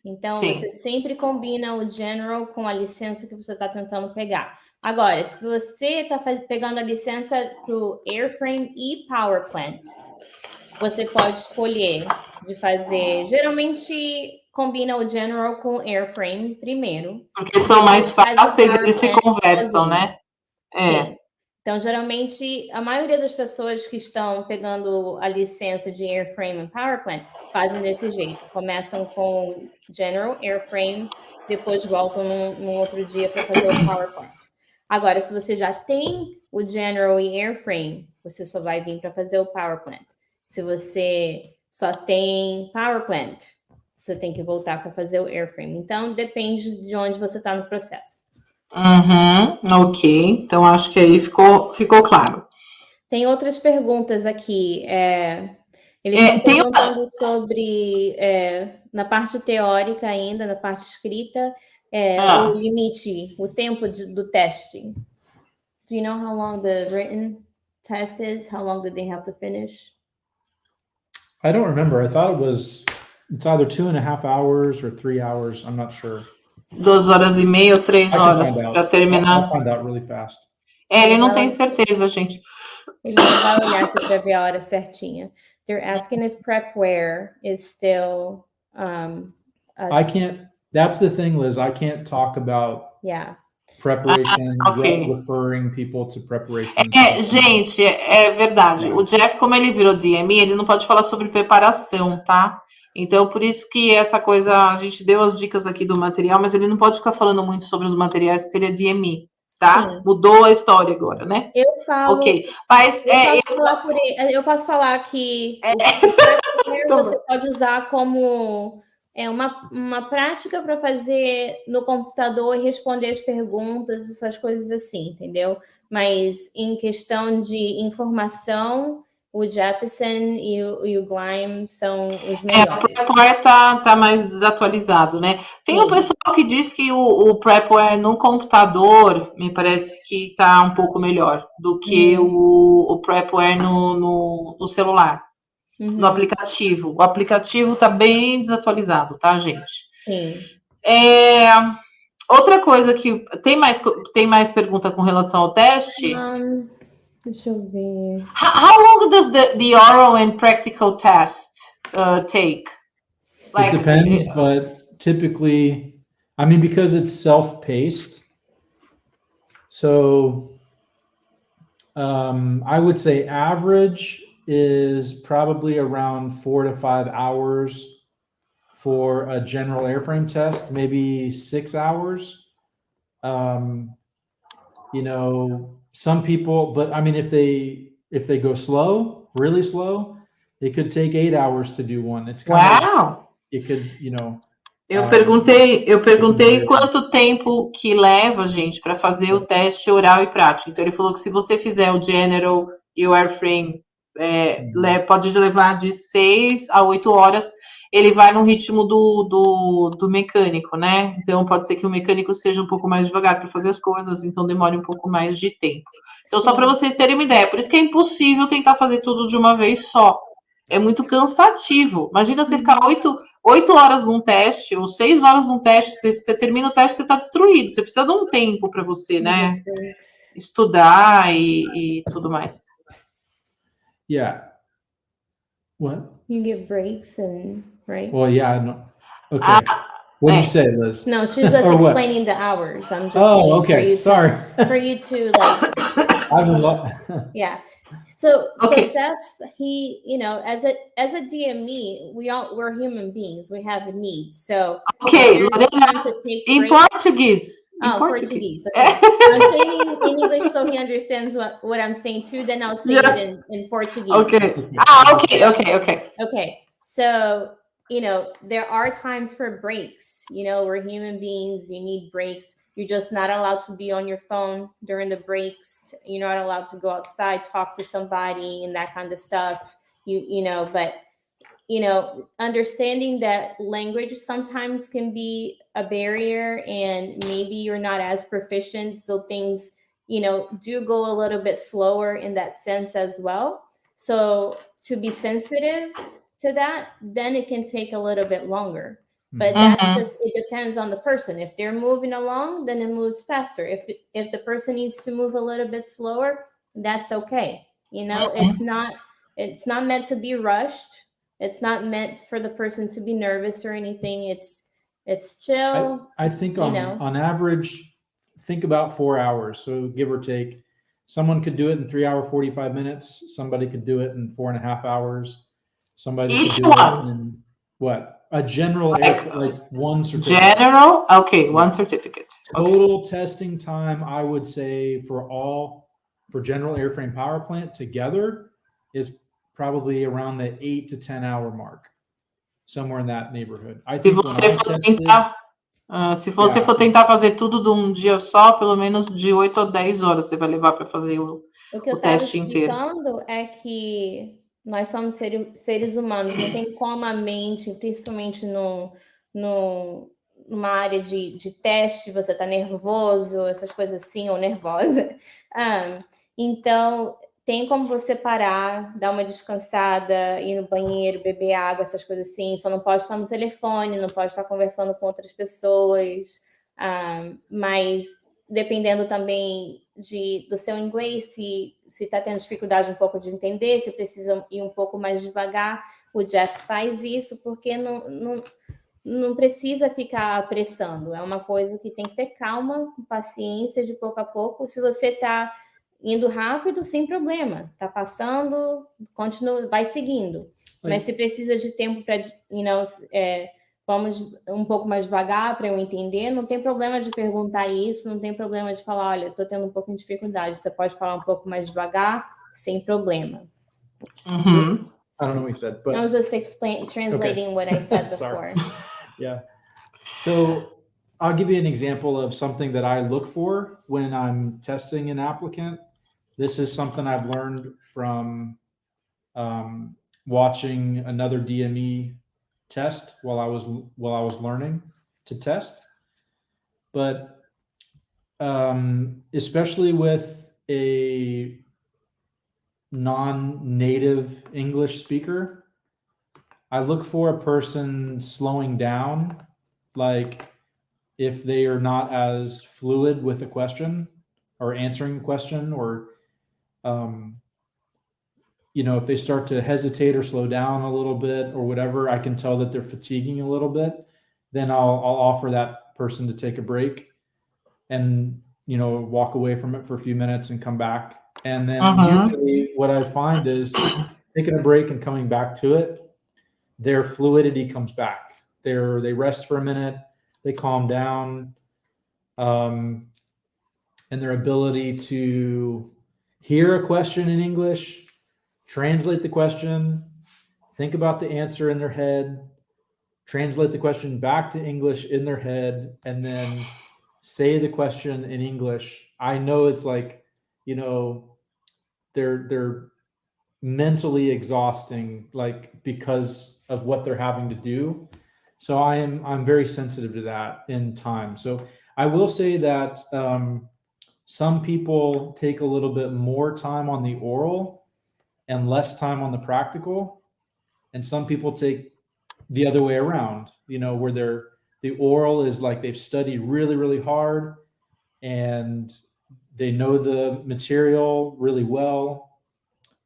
Então, você sempre combina o general com a licença que você está tentando pegar. Agora, se você está pegando a licença para o airframe e power plant, você pode escolher de fazer... Geralmente, combina o general com o airframe primeiro. Porque são mais fáceis, eles se conversam, né? Sim. Então, geralmente, a maioria das pessoas que estão pegando a licença de airframe e power plant fazem desse jeito. Começam com general airframe, depois voltam num outro dia para fazer o power plant. Agora, se você já tem o general e airframe, você só vai vir para fazer o power plant. Se você só tem power plant, você tem que voltar para fazer o airframe. Então, depende de onde você está no processo. Ok. Então, acho que aí ficou claro. Tem outras perguntas aqui. Eles estão perguntando sobre, na parte teórica ainda, na parte escrita, o limite, o tempo do teste. Do you know how long the written test is? How long did they have to finish? I don't remember. I thought it's either 2.5 hours or 3 hours. I'm not sure. 2 horas e meia ou 3 horas para terminar. I'll find out really fast. Ele não tem certeza, gente. Ele não vai olhar para ver a hora certinha. They're asking if prepware is still... I can't... That's the thing, Liz. I can't talk about preparation, referring people to preparation. Gente, é verdade. O Jeff, como ele virou DME, ele não pode falar sobre preparação, tá? Então, por isso que essa coisa, a gente deu as dicas aqui do material, mas ele não pode ficar falando muito sobre os materiais, porque ele é DME, tá? Sim. Mudou a história agora, né? Eu falo... Ok. Mas, eu posso falar que você pode usar como uma prática para fazer no computador e responder as perguntas, essas coisas assim, entendeu? Mas em questão de informação... O Jeppesen e o Gleim são os melhores. O Prepware tá mais desatualizado, né? Tem um pessoal que diz que o Prepware no computador, me parece que tá um pouco melhor do que o Prepware no celular, no aplicativo. O aplicativo tá bem desatualizado, tá, gente? Sim. Outra coisa que... Tem mais pergunta com relação ao teste? Deixa eu ver. How long does the oral and practical test take? It depends, but typically, I mean, because it's self-paced, so I would say average is probably around 4 to 5 hours for a general airframe test, maybe 6 hours You know, some people, but I mean, if they go slow, really slow, it could take 8 hours to do one. It's kind of, it could, you know. Eu perguntei quanto tempo que leva, gente, para fazer o teste oral e prático. Então, ele falou que se você fizer o General e o Airframe, pode levar de 6 a 8 horas. Ele vai no ritmo do mecânico, né? Então, pode ser que o mecânico seja um pouco mais devagar para fazer as coisas, então demore um pouco mais de tempo. Então, só para vocês terem uma ideia, por isso que é impossível tentar fazer tudo de uma vez só. É muito cansativo. Imagina você ficar 8 horas num teste, ou 6 horas num teste, você termina o teste, você está destruído. Você precisa de um tempo para você, né? Estudar e tudo mais. Yeah. What? You get breaks right? Well, yeah. No. Okay. What did you say, Liz? No, she's just explaining the hours. I'm just saying okay. Sorry. For you to like. Yeah. So Jeff, he, you know, as a DME, we're human beings. We have needs. So Lorena, in Portuguese. Portuguese. Okay. I'm saying in English so he understands what I'm saying too. Then I'll say it in Portuguese. Okay. Okay. So, you know, there are times for breaks. You know, we're human beings. You need breaks. You're just not allowed to be on your phone during the breaks. You're not allowed to go outside, talk to somebody and that kind of stuff. You know, but, you know, understanding that language sometimes can be a barrier and maybe you're not as proficient. So things, you know, do go a little bit slower in that sense as well. So to be sensitive to that, then it can take a little bit longer. But that's just, it depends on the person. If they're moving along, then it moves faster. If the person needs to move a little bit slower, that's okay. You know, it's not meant to be rushed. It's not meant for the person to be nervous or anything. It's chill. I think on average, think about 4 hours. So give or take, someone could do it in 3 hour, 45 minutes. Somebody could do it in 4.5 hours. Somebody could do it in what? A general like one certificate. General? Okay, one certificate. Total testing time, I would say for general airframe power plant together is probably around the 8 to 10 hour mark. Somewhere in that neighborhood. Se você for tentar fazer tudo de um dia só, pelo menos de 8 a 10 horas você vai levar para fazer o teste inteiro. O que eu estava explicando é que nós somos seres humanos, não tem como a mente, principalmente numa área de teste, você está nervoso, essas coisas assim, ou nervosa. Então, tem como você parar, dar uma descansada, ir no banheiro, beber água, essas coisas assim. Só não pode estar no telefone, não pode estar conversando com outras pessoas. Mas dependendo também do seu inglês, se está tendo dificuldade um pouco de entender, se precisa ir um pouco mais devagar, o Jeff faz isso, porque não precisa ficar apressando. É uma coisa que tem que ter calma, paciência, de pouco a pouco. Se você está indo rápido, sem problema. Está passando, continua, vai seguindo. Mas se precisa de tempo para, vamos um pouco mais devagar para eu entender, não tem problema de perguntar isso, não tem problema de falar, olha, estou tendo um pouco de dificuldade, você pode falar um pouco mais devagar, sem problema. I don't know what you said, but I was just translating what I said before. Yeah. So I'll give you an example of something that I look for when I'm testing an applicant. This is something I've learned from watching another DME test while I was learning to test. But especially with a non-native English speaker, I look for a person slowing down, like if they are not as fluid with a question or answering a question, or if they start to hesitate or slow down a little bit or whatever, I can tell that they're fatiguing a little bit. Then I'll offer that person to take a break and walk away from it for a few minutes and come back. And then usually what I find is taking a break and coming back to it, their fluidity comes back. They rest for a minute, they calm down, and their ability to hear a question in English, translate the question, think about the answer in their head, translate the question back to English in their head, and then say the question in English. I know it's like, they're mentally exhausting, like, because of what they're having to do. So I'm very sensitive to that in time. So I will say that some people take a little bit more time on the oral and less time on the practical, and some people take the other way around, where the oral is like they've studied really, really hard and they know the material really well.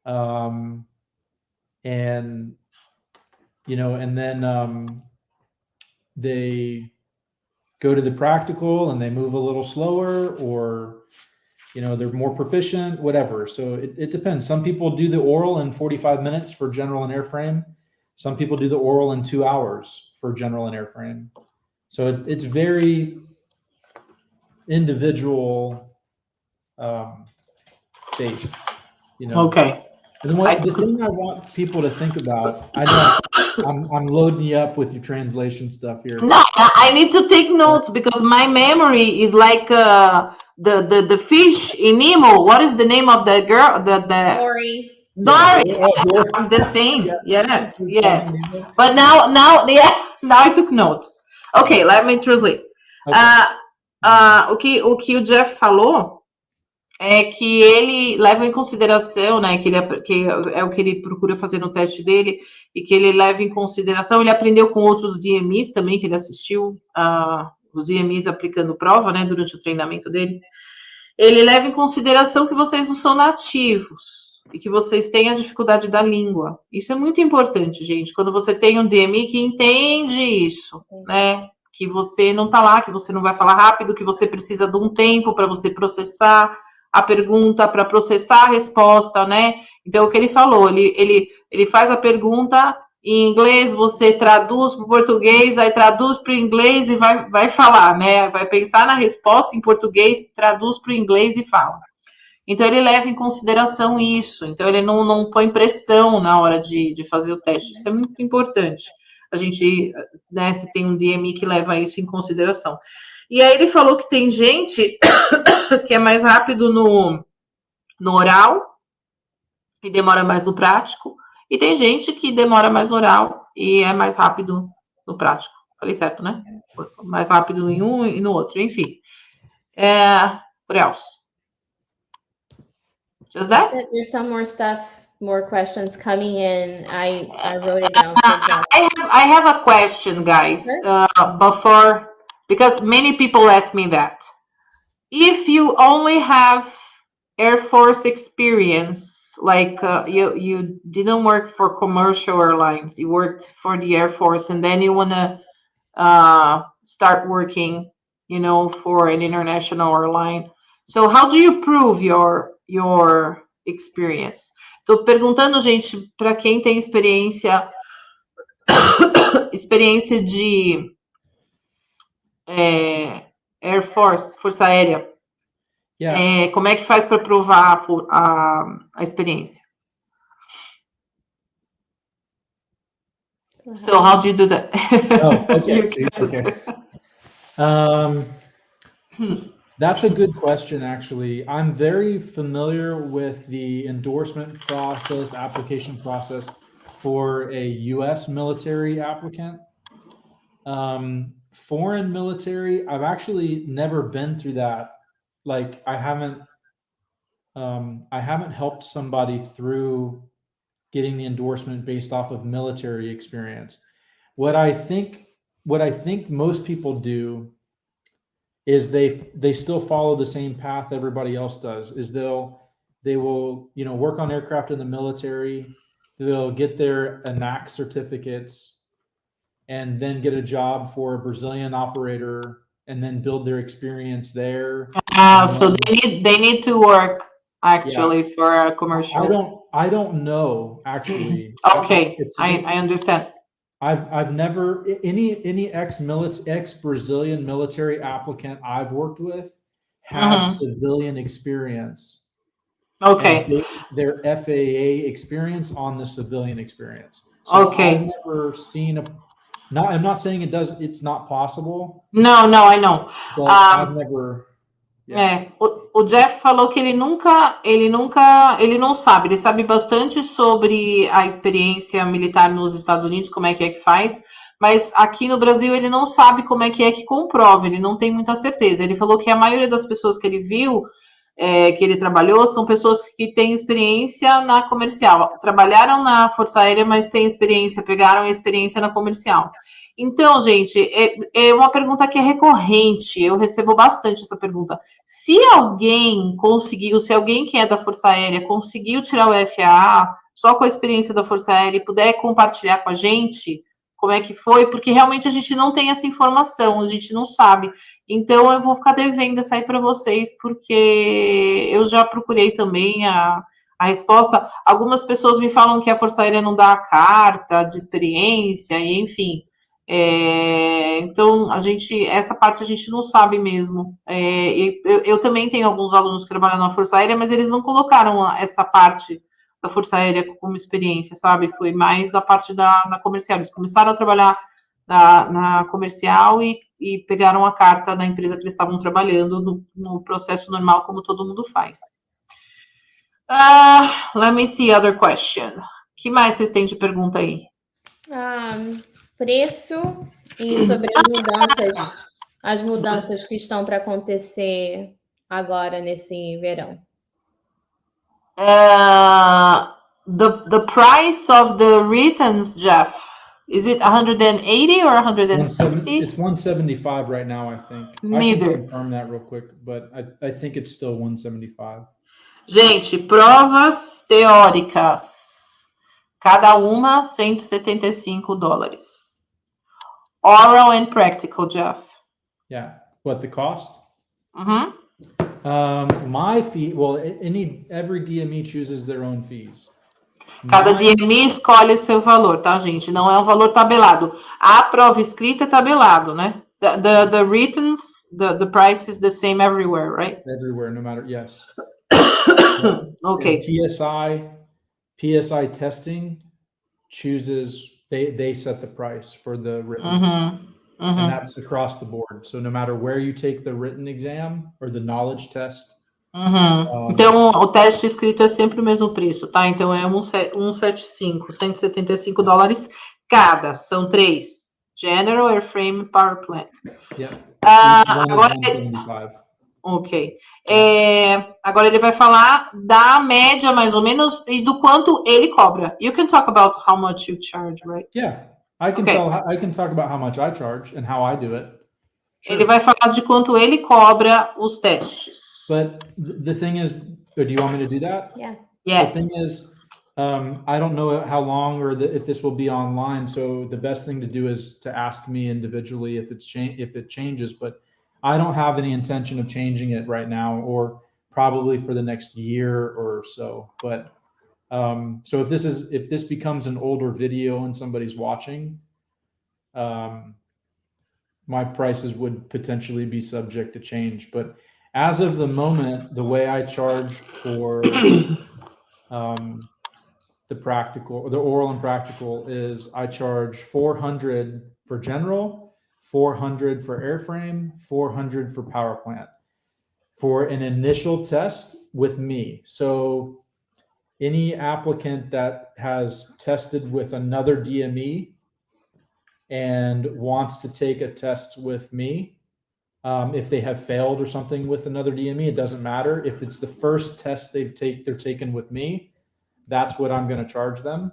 And then they go to the practical and they move a little slower, or they're more proficient, whatever. So it depends. Some people do the oral in 45 minutes for general and airframe. Some people do the oral in 2 hours for general and airframe. So it's very individual based, Okay. And the thing I want people to think about, I know I'm loading you up with your translation stuff here. No, I need to take notes because my memory is like the fish in Nemo. What is the name of the girl? The Dory. Dory. Dory. I'm the same. Yes. But now I took notes. Ok, let me translate. Okay. O que o Jeff falou é que ele leva em consideração, né, que é o que ele procura fazer no teste dele, e que ele leva em consideração, ele aprendeu com outros DMEs também, que ele assistiu os DMEs aplicando prova, né, durante o treinamento dele. Ele leva em consideração que vocês não são nativos e que vocês têm a dificuldade da língua. Isso é muito importante, gente, quando você tem um DME que entende isso, né, que você não tá lá, que você não vai falar rápido, que você precisa de um tempo para você processar a pergunta, para processar a resposta, né? Então, o que ele falou, ele faz a pergunta em inglês, você traduz para o português, aí traduz para o inglês e vai falar, né? Vai pensar na resposta em português, traduz para o inglês e fala. Então, ele leva em consideração isso. Então, ele não põe pressão na hora de fazer o teste. Isso é muito importante. A gente, né, se tem um DME que leva isso em consideração. E aí ele falou que tem gente que é mais rápido no oral e demora mais no prático, e tem gente que demora mais no oral e é mais rápido no prático. Falei certo, né? Mais rápido em um e no outro, enfim. What else? Just that? There's some more stuff, more questions coming in. I wrote it down. I have a question, guys, before, because many people ask me that. If you only have Air Force experience, like you didn't work for commercial airlines, you worked for the Air Force, and then you want to start working, for an international airline. So how do you prove your experience? Tô perguntando, gente, para quem tem experiência de Air Force, Força Aérea. Yeah. Como é que faz para provar a experiência? So how do you do that? That's a good question, actually. I'm very familiar with the endorsement process, application process for a U.S. military applicant. Foreign military, I've actually never been through that. Like, I haven't helped somebody through getting the endorsement based off of military experience. What I think most people do is they still follow the same path everybody else does. Is they will work on aircraft in the military, they'll get their ANAC certificates, and then get a job for a Brazilian operator, and then build their experience there. So they need to work actually for a commercial. I don't know actually. Okay, I understand. I've never any ex-Brazilian military applicant I've worked with had civilian experience. Okay. And based their FAA experience on the civilian experience. So Okay. I've never seen I'm not saying it's not possible. No, I know. But I've never. Yeah. O Jeff falou que ele não sabe, ele sabe bastante sobre a experiência militar nos Estados Unidos, como é que faz, mas aqui no Brasil ele não sabe como é que comprova, ele não tem muita certeza. Ele falou que a maioria das pessoas que ele viu, que ele trabalhou, são pessoas que têm experiência na comercial. Trabalharam na Força Aérea, mas pegaram a experiência na comercial. Então, gente, é uma pergunta que é recorrente, eu recebo bastante essa pergunta. Se alguém que é da Força Aérea conseguiu tirar o FAA só com a experiência da Força Aérea e puder compartilhar com a gente como é que foi, porque realmente a gente não tem essa informação, a gente não sabe. Então, eu vou ficar devendo essa aí para vocês, porque eu já procurei também a resposta. Algumas pessoas me falam que a Força Aérea não dá a carta de experiência, e enfim. Então, essa parte a gente não sabe mesmo. Eu também tenho alguns alunos que trabalham na Força Aérea, mas eles não colocaram essa parte da Força Aérea como experiência, sabe? Foi mais da parte da comercial. Eles começaram a trabalhar na comercial e pegaram a carta da empresa que eles estavam trabalhando no processo normal, como todo mundo faz. Let me see other question. O que mais vocês têm de pergunta aí? Preço e sobre as mudanças que estão para acontecer agora nesse verão. The price of the returns, Jeff, is it 180 or 160? It's 175 right now, I think. Neither. I can confirm that real quick, but I think it's still 175. Gente, provas teóricas. Cada uma, $175. Oral and practical, Jeff. Yeah. What, the cost? Mm-hmm. My fee, well, every DME chooses their own fees. Cada DME escolhe o seu valor, tá, gente? Não é um valor tabelado. A prova escrita é tabelado, né? The writtens, the price is the same everywhere, right? Everywhere, no matter, yes. Okay. PSI testing chooses, they set the price for the writtens. And that's across the board. So no matter where you take the written exam or the knowledge test. Então, o teste escrito é sempre o mesmo preço, tá? Então, é $175 cada. São 3. General, Airframe, Power Plant. Yeah. Agora, 175. Ok. Agora ele vai falar da média, mais ou menos, e do quanto ele cobra. You can talk about how much you charge, right? Yeah. I can talk about how much I charge and how I do it. Sure. Ele vai falar de quanto ele cobra os testes. But the thing is, do you want me to do that? Yeah. Yeah. The thing is, I don't know how long or if this will be online. So the best thing to do is to ask me individually if it changes. But I don't have any intention of changing it right now, or probably for the next year or so. But so if this becomes an older video and somebody's watching, my prices would potentially be subject to change. But as of the moment, the way I charge for the oral and practical is I charge $400 for general, $400 for airframe, $400 for power plant for an initial test with me. So any applicant that has tested with another DME and wants to take a test with me, if they have failed or something with another DME, it doesn't matter. If it's the first test they're taken with me, that's what I'm going to charge them.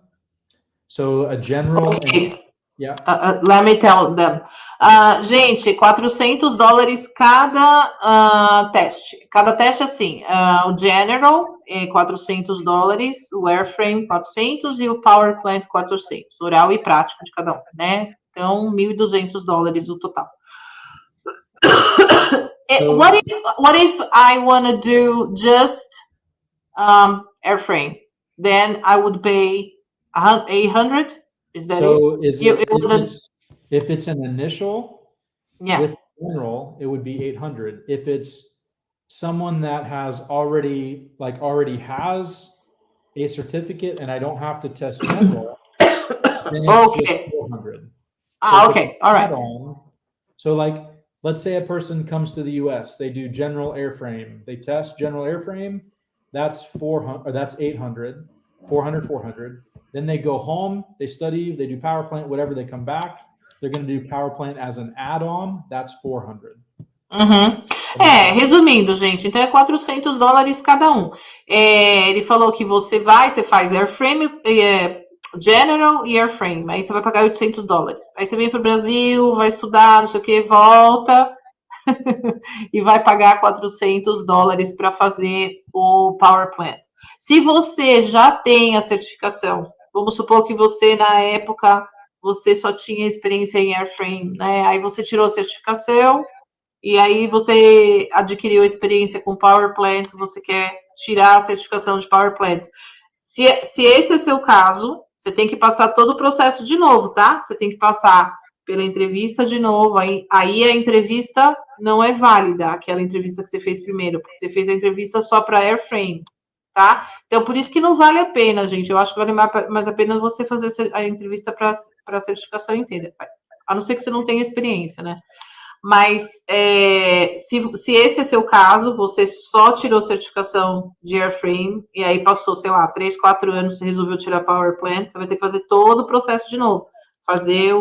So a general. Okay. Let me tell them. Gente, $400 cada teste. Cada teste, assim, o General é $400, o Airframe 400 e o Power Plant 400, oral e prático de cada um, né? Então, $1.200 o total. So, what if I want to do just airframe? Then I would pay $800. Is that So it? is it, if it's an initial with general, it would be 800. If it's someone that has already has a certificate and I don't have to test general, then it's just 400. Okay, all right. So like, let's say a person comes to the US, they do general airframe, they test general airframe, that's 400, or that's 800, 400. Then they go home, they study, they do power plant, whatever, they come back, they're going to do power plant as an add-on, that's 400. Resumindo, gente, então é $400 cada um. Ele falou que você faz airframe, general e airframe, aí você vai pagar $800. Aí você vem para o Brasil, vai estudar, não sei o que, volta e vai pagar $400 para fazer o power plant. Se você já tem a certificação, vamos supor que você, na época, você só tinha experiência em airframe, né? Aí você tirou a certificação e aí você adquiriu experiência com power plant, você quer tirar a certificação de power plant. Se esse é seu caso, você tem que passar todo o processo de novo, tá? Você tem que passar pela entrevista de novo, aí a entrevista não é válida, aquela entrevista que você fez primeiro, porque você fez a entrevista só para airframe, tá? Então, por isso que não vale a pena, gente. Eu acho que vale mais a pena você fazer a entrevista para a certificação inteira, a não ser que você não tenha experiência, né? Mas se esse é seu caso, você só tirou certificação de airframe e aí passou, sei lá, 3, 4 anos, você resolveu tirar power plant, você vai ter que fazer todo o processo de novo. Fazer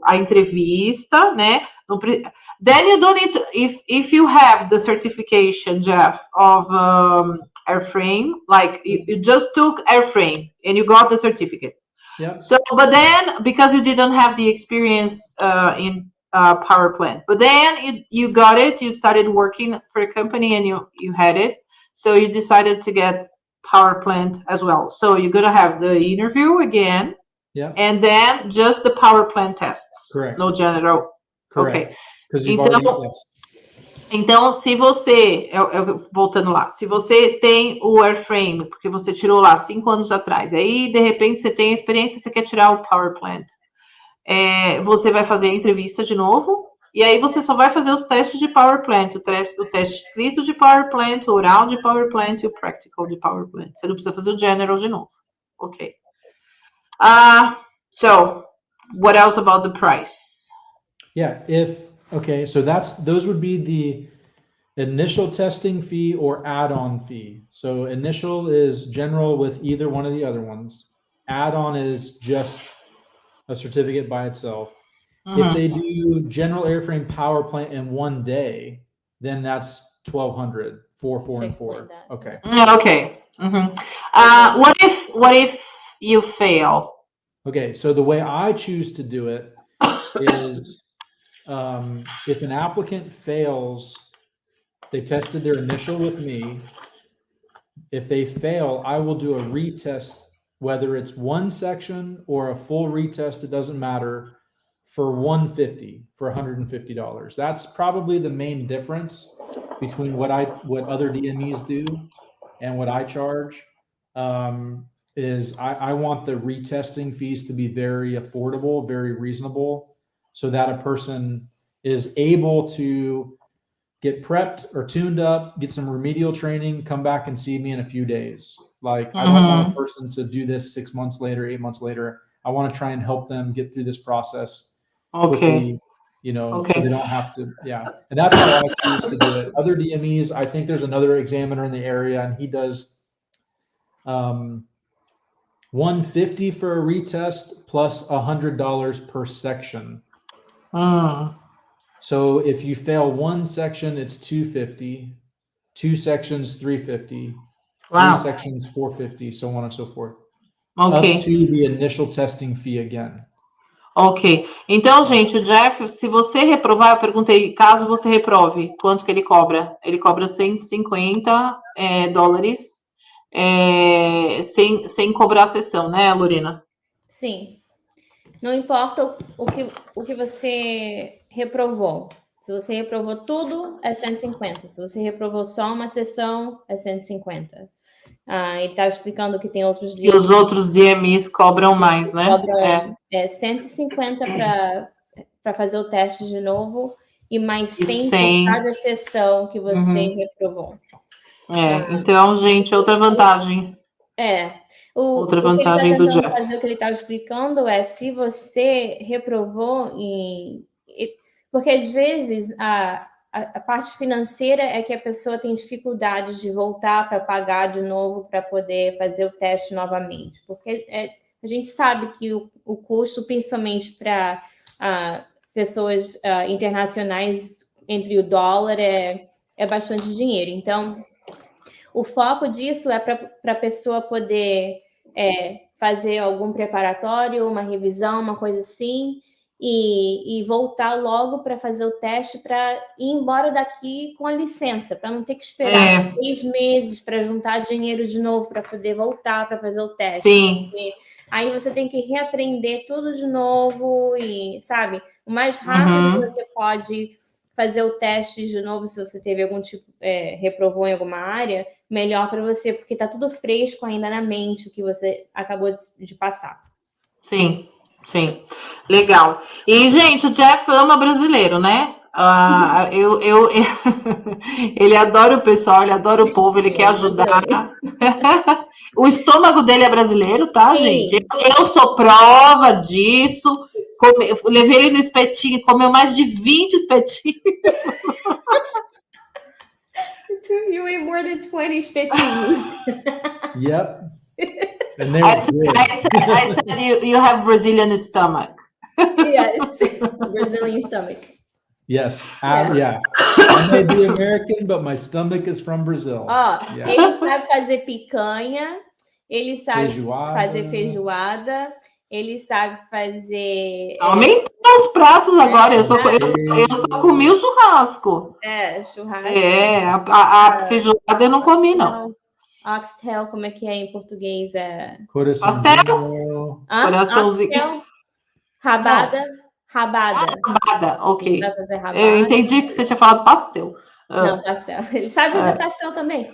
a entrevista, né? Then you don't need to, if you have the certification, Jeff, of airframe, like you just took airframe and you got the certificate. Yeah. So, but then because you didn't have the experience in power plant, but then you got it, you started working for a company and you had it, so you decided to get power plant as well. So you're gonna have the interview again. Yeah. And then just the power plant tests. Correct. No general. Correct. Okay. Então, se você, voltando lá, se você tem o airframe, porque você tirou lá 5 anos atrás, aí de repente você tem a experiência, você quer tirar o power plant, você vai fazer a entrevista de novo, e aí você só vai fazer os testes de power plant, o teste escrito de power plant, o oral de power plant e o practical de power plant. Você não precisa fazer o general de novo. Ok. So what else about the price? Yeah, so those would be the initial testing fee or add-on fee. So initial is general with either one of the other ones. Add-on is just a certificate by itself. If they do general airframe power plant in one day, then that's 1,200, 4 and 4. Okay. Okay. What if you fail? Okay, so the way I choose to do it is if an applicant fails, they tested their initial with me. If they fail, I will do a retest, whether it's one section or a full retest, it doesn't matter, for $150. That's probably the main difference between what other DMEs do and what I charge. Is I want the retesting fees to be very affordable, very reasonable, so that a person is able to get prepped or tuned up, get some remedial training, come back and see me in a few days. Like I don't want a person to do this 6 months later, 8 months later. I want to try and help them get through this process quickly, so they don't have to, And that's how I choose to do it. Other DMEs, I think there's another examiner in the area and he does $150 for a retest plus $100 per section. So if you fail one section, it's $250. 2 sections, $350. Wow. 3 sections, $450. So on and so forth. Okay. Up to the initial testing fee again. Ok. Então, gente, o Jeff, se você reprovar, eu perguntei, caso você reprove, quanto que ele cobra? Ele cobra $150 sem cobrar a sessão, né, Lorena? Sim. Não importa o que você reprovou. Se você reprovou tudo, é 150. Se você reprovou só uma sessão, é 150. Ele estava explicando que tem outros E os outros DMEs cobram mais, né? Cobram 150 para fazer o teste de novo e mais 100 por cada sessão que você reprovou. Então, gente, outra vantagem. Outra vantagem do Jeff. Fazer o que ele estava explicando se você reprovou porque às vezes a parte financeira é que a pessoa tem dificuldade de voltar para pagar de novo para poder fazer o teste novamente, porque a gente sabe que o custo, principalmente para pessoas internacionais, entre o dólar é bastante dinheiro. Então, o foco disso é para a pessoa poder fazer algum preparatório, uma revisão, uma coisa assim, e voltar logo para fazer o teste para ir embora daqui com a licença, para não ter que esperar 6 meses para juntar dinheiro de novo para poder voltar para fazer o teste. Sim. Aí você tem que reaprender tudo de novo e, sabe, o mais rápido que você pode fazer o teste de novo, se você teve algum tipo, reprovou em alguma área, melhor para você, porque está tudo fresco ainda na mente o que você acabou de passar. Sim. Legal. E, gente, o Jeff ama brasileiro, né? Ele adora o pessoal, ele adora o povo, ele quer ajudar. O estômago dele é brasileiro, tá, gente? Eu sou prova disso. Eu levei ele no espetinho, comeu mais de 20 espetinhos. You ate more than 20 espetinhos. Yep. And I said you have Brazilian stomach. Yes, Brazilian stomach. Yes, yeah. I may be American, but my stomach is from Brazil. Ele sabe fazer picanha, ele sabe fazer feijoada, ele sabe fazer... Aumentou os pratos agora, eu só comi o churrasco. Churrasco. A feijoada eu não comi, não. Oxtail, como é que é em português? Coraçãozinho. Coraçãozinho. Rabada. Rabada, ok. Ele sabe fazer rabada. Eu entendi que você tinha falado pastel. Não, pastel. Ele sabe fazer pastel também.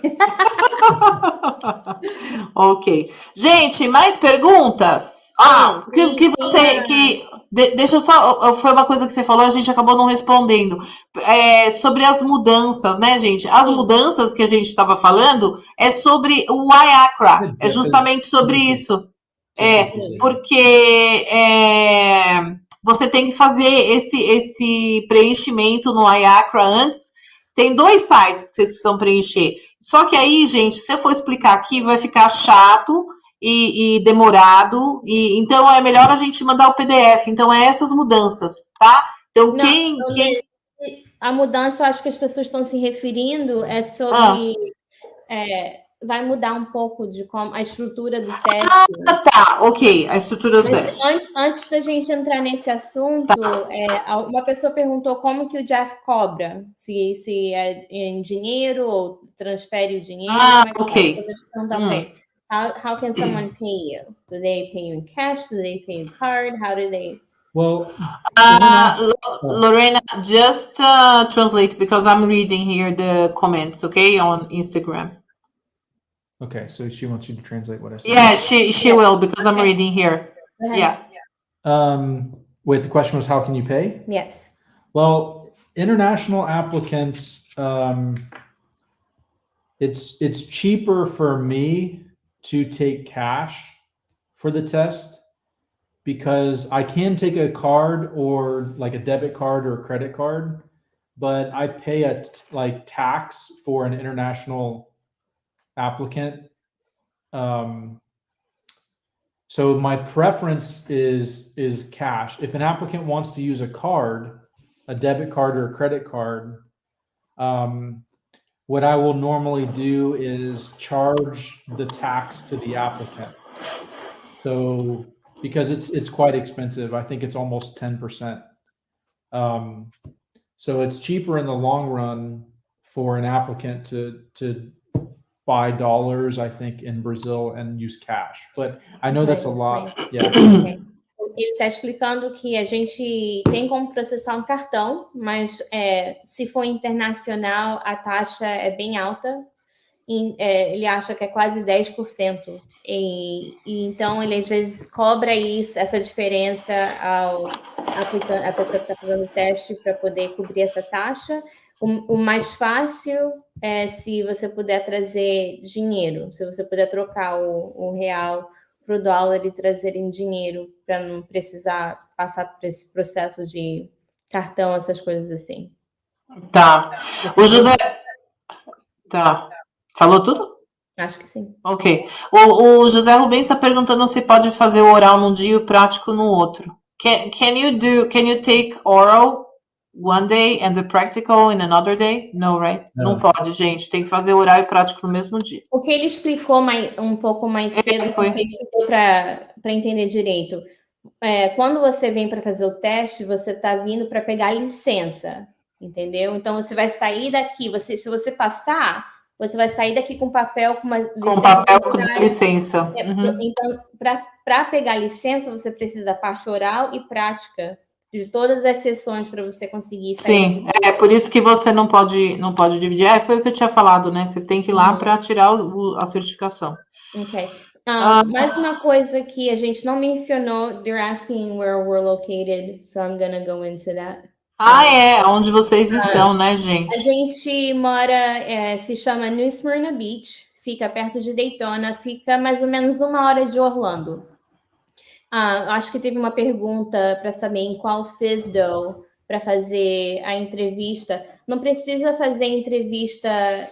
Ok. Gente, mais perguntas? Deixa eu só... Foi uma coisa que você falou, a gente acabou não respondendo. Sobre as mudanças, né, gente? As mudanças que a gente estava falando é sobre o IACRA. É justamente sobre isso. Porque você tem que fazer esse preenchimento no IACRA antes. Tem 2 sites que vocês precisam preencher. Só que aí, gente, se eu for explicar aqui, vai ficar chato e demorado. Então, é melhor a gente mandar o PDF. Então, essas mudanças, tá? Então, A mudança, eu acho que as pessoas estão se referindo sobre... vai mudar um pouco de como a estrutura do teste. Tá, ok, a estrutura do teste. Antes da gente entrar nesse assunto, uma pessoa perguntou como que o Jeff cobra, se é em dinheiro ou transfere o dinheiro. Ok. How can someone pay you? Do they pay you in cash? Do they pay you card? How do they... Well, Lorena, just translate because I'm reading here the comments, okay, on Instagram. Okay, so she wants you to translate what I said. Yeah, she will because I'm reading here. Yeah. Wait, the question was how can you pay? Yes. Well, international applicants, it's cheaper for me to take cash for the test because I can take a card or like a debit card or a credit card, but I pay tax for an international applicant. So my preference is cash. If an applicant wants to use a card, a debit card or a credit card, what I will normally do is charge the tax to the applicant. So because it's quite expensive, I think it's almost 10%. So it's cheaper in the long run for an applicant to buy dollars, I think, in Brazil and use cash. But I know that's a lot. Yeah. Ele está explicando que a gente tem como processar um cartão, mas se for internacional, a taxa é bem alta. ele acha que é quase 10%. E então ele às vezes cobra isso, essa diferença a pessoa que está fazendo o teste para poder cobrir essa taxa. O mais fácil é se você puder trazer dinheiro, se você puder trocar o real para o dólar e trazer em dinheiro, para não precisar passar por esse processo de cartão, essas coisas assim. Tá. O José... Tá. Falou tudo? Acho que sim. Ok. O José Rubens está perguntando se pode fazer o oral num dia e o prático no outro. Can you take oral one day and the practical in another day? No, right? Não pode, gente. Tem que fazer oral e prático no mesmo dia. O que ele explicou um pouco mais cedo, não sei se deu para entender direito. Quando você vem para fazer o teste, você está vindo para pegar licença, entendeu? Então, você vai sair daqui, se você passar, você vai sair daqui com papel, com uma licença. Com papel com licença. Então, para pegar licença, você precisa parte oral e prática de todas as sessões para você conseguir sair. Sim, é por isso que você não pode dividir. Foi o que eu tinha falado, né? Você tem que ir lá para tirar a certificação. Ok. Mais uma coisa que a gente não mencionou, they're asking where we're located, so I'm gonna go into that. Onde vocês estão, né, gente? A gente mora, se chama New Smyrna Beach, fica perto de Daytona, fica mais ou menos 1 hora de Orlando. Acho que teve uma pergunta para saber em qual FSDO para fazer a entrevista. Não precisa fazer entrevista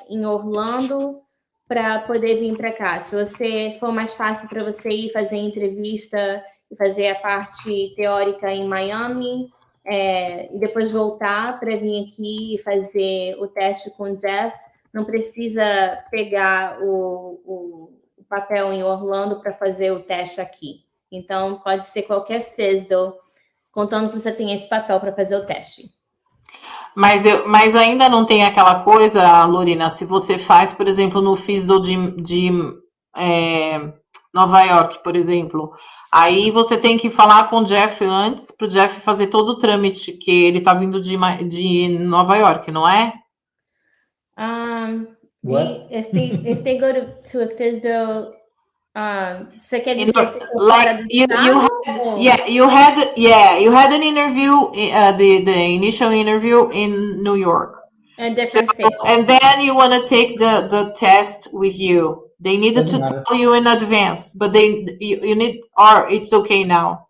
em Orlando para poder vir para cá. Se você for mais fácil para você ir fazer entrevista e fazer a parte teórica em Miami, e depois voltar para vir aqui e fazer o teste com o Jeff, não precisa pegar o papel em Orlando para fazer o teste aqui. Então, pode ser qualquer FSDO, contando que você tenha esse papel para fazer o teste. Mas ainda não tem aquela coisa, Lorena, se você faz, por exemplo, no FSDO de Nova York, por exemplo, aí você tem que falar com o Jeff antes, para o Jeff fazer todo o trâmite, que ele está vindo de Nova York, não é? If they go to a FSDO, você quer dizer se for fora do estado? You had an interview, the initial interview in New York. A different state. And then you want to take the test with you. They needed to tell you in advance, but you need, or it's okay now.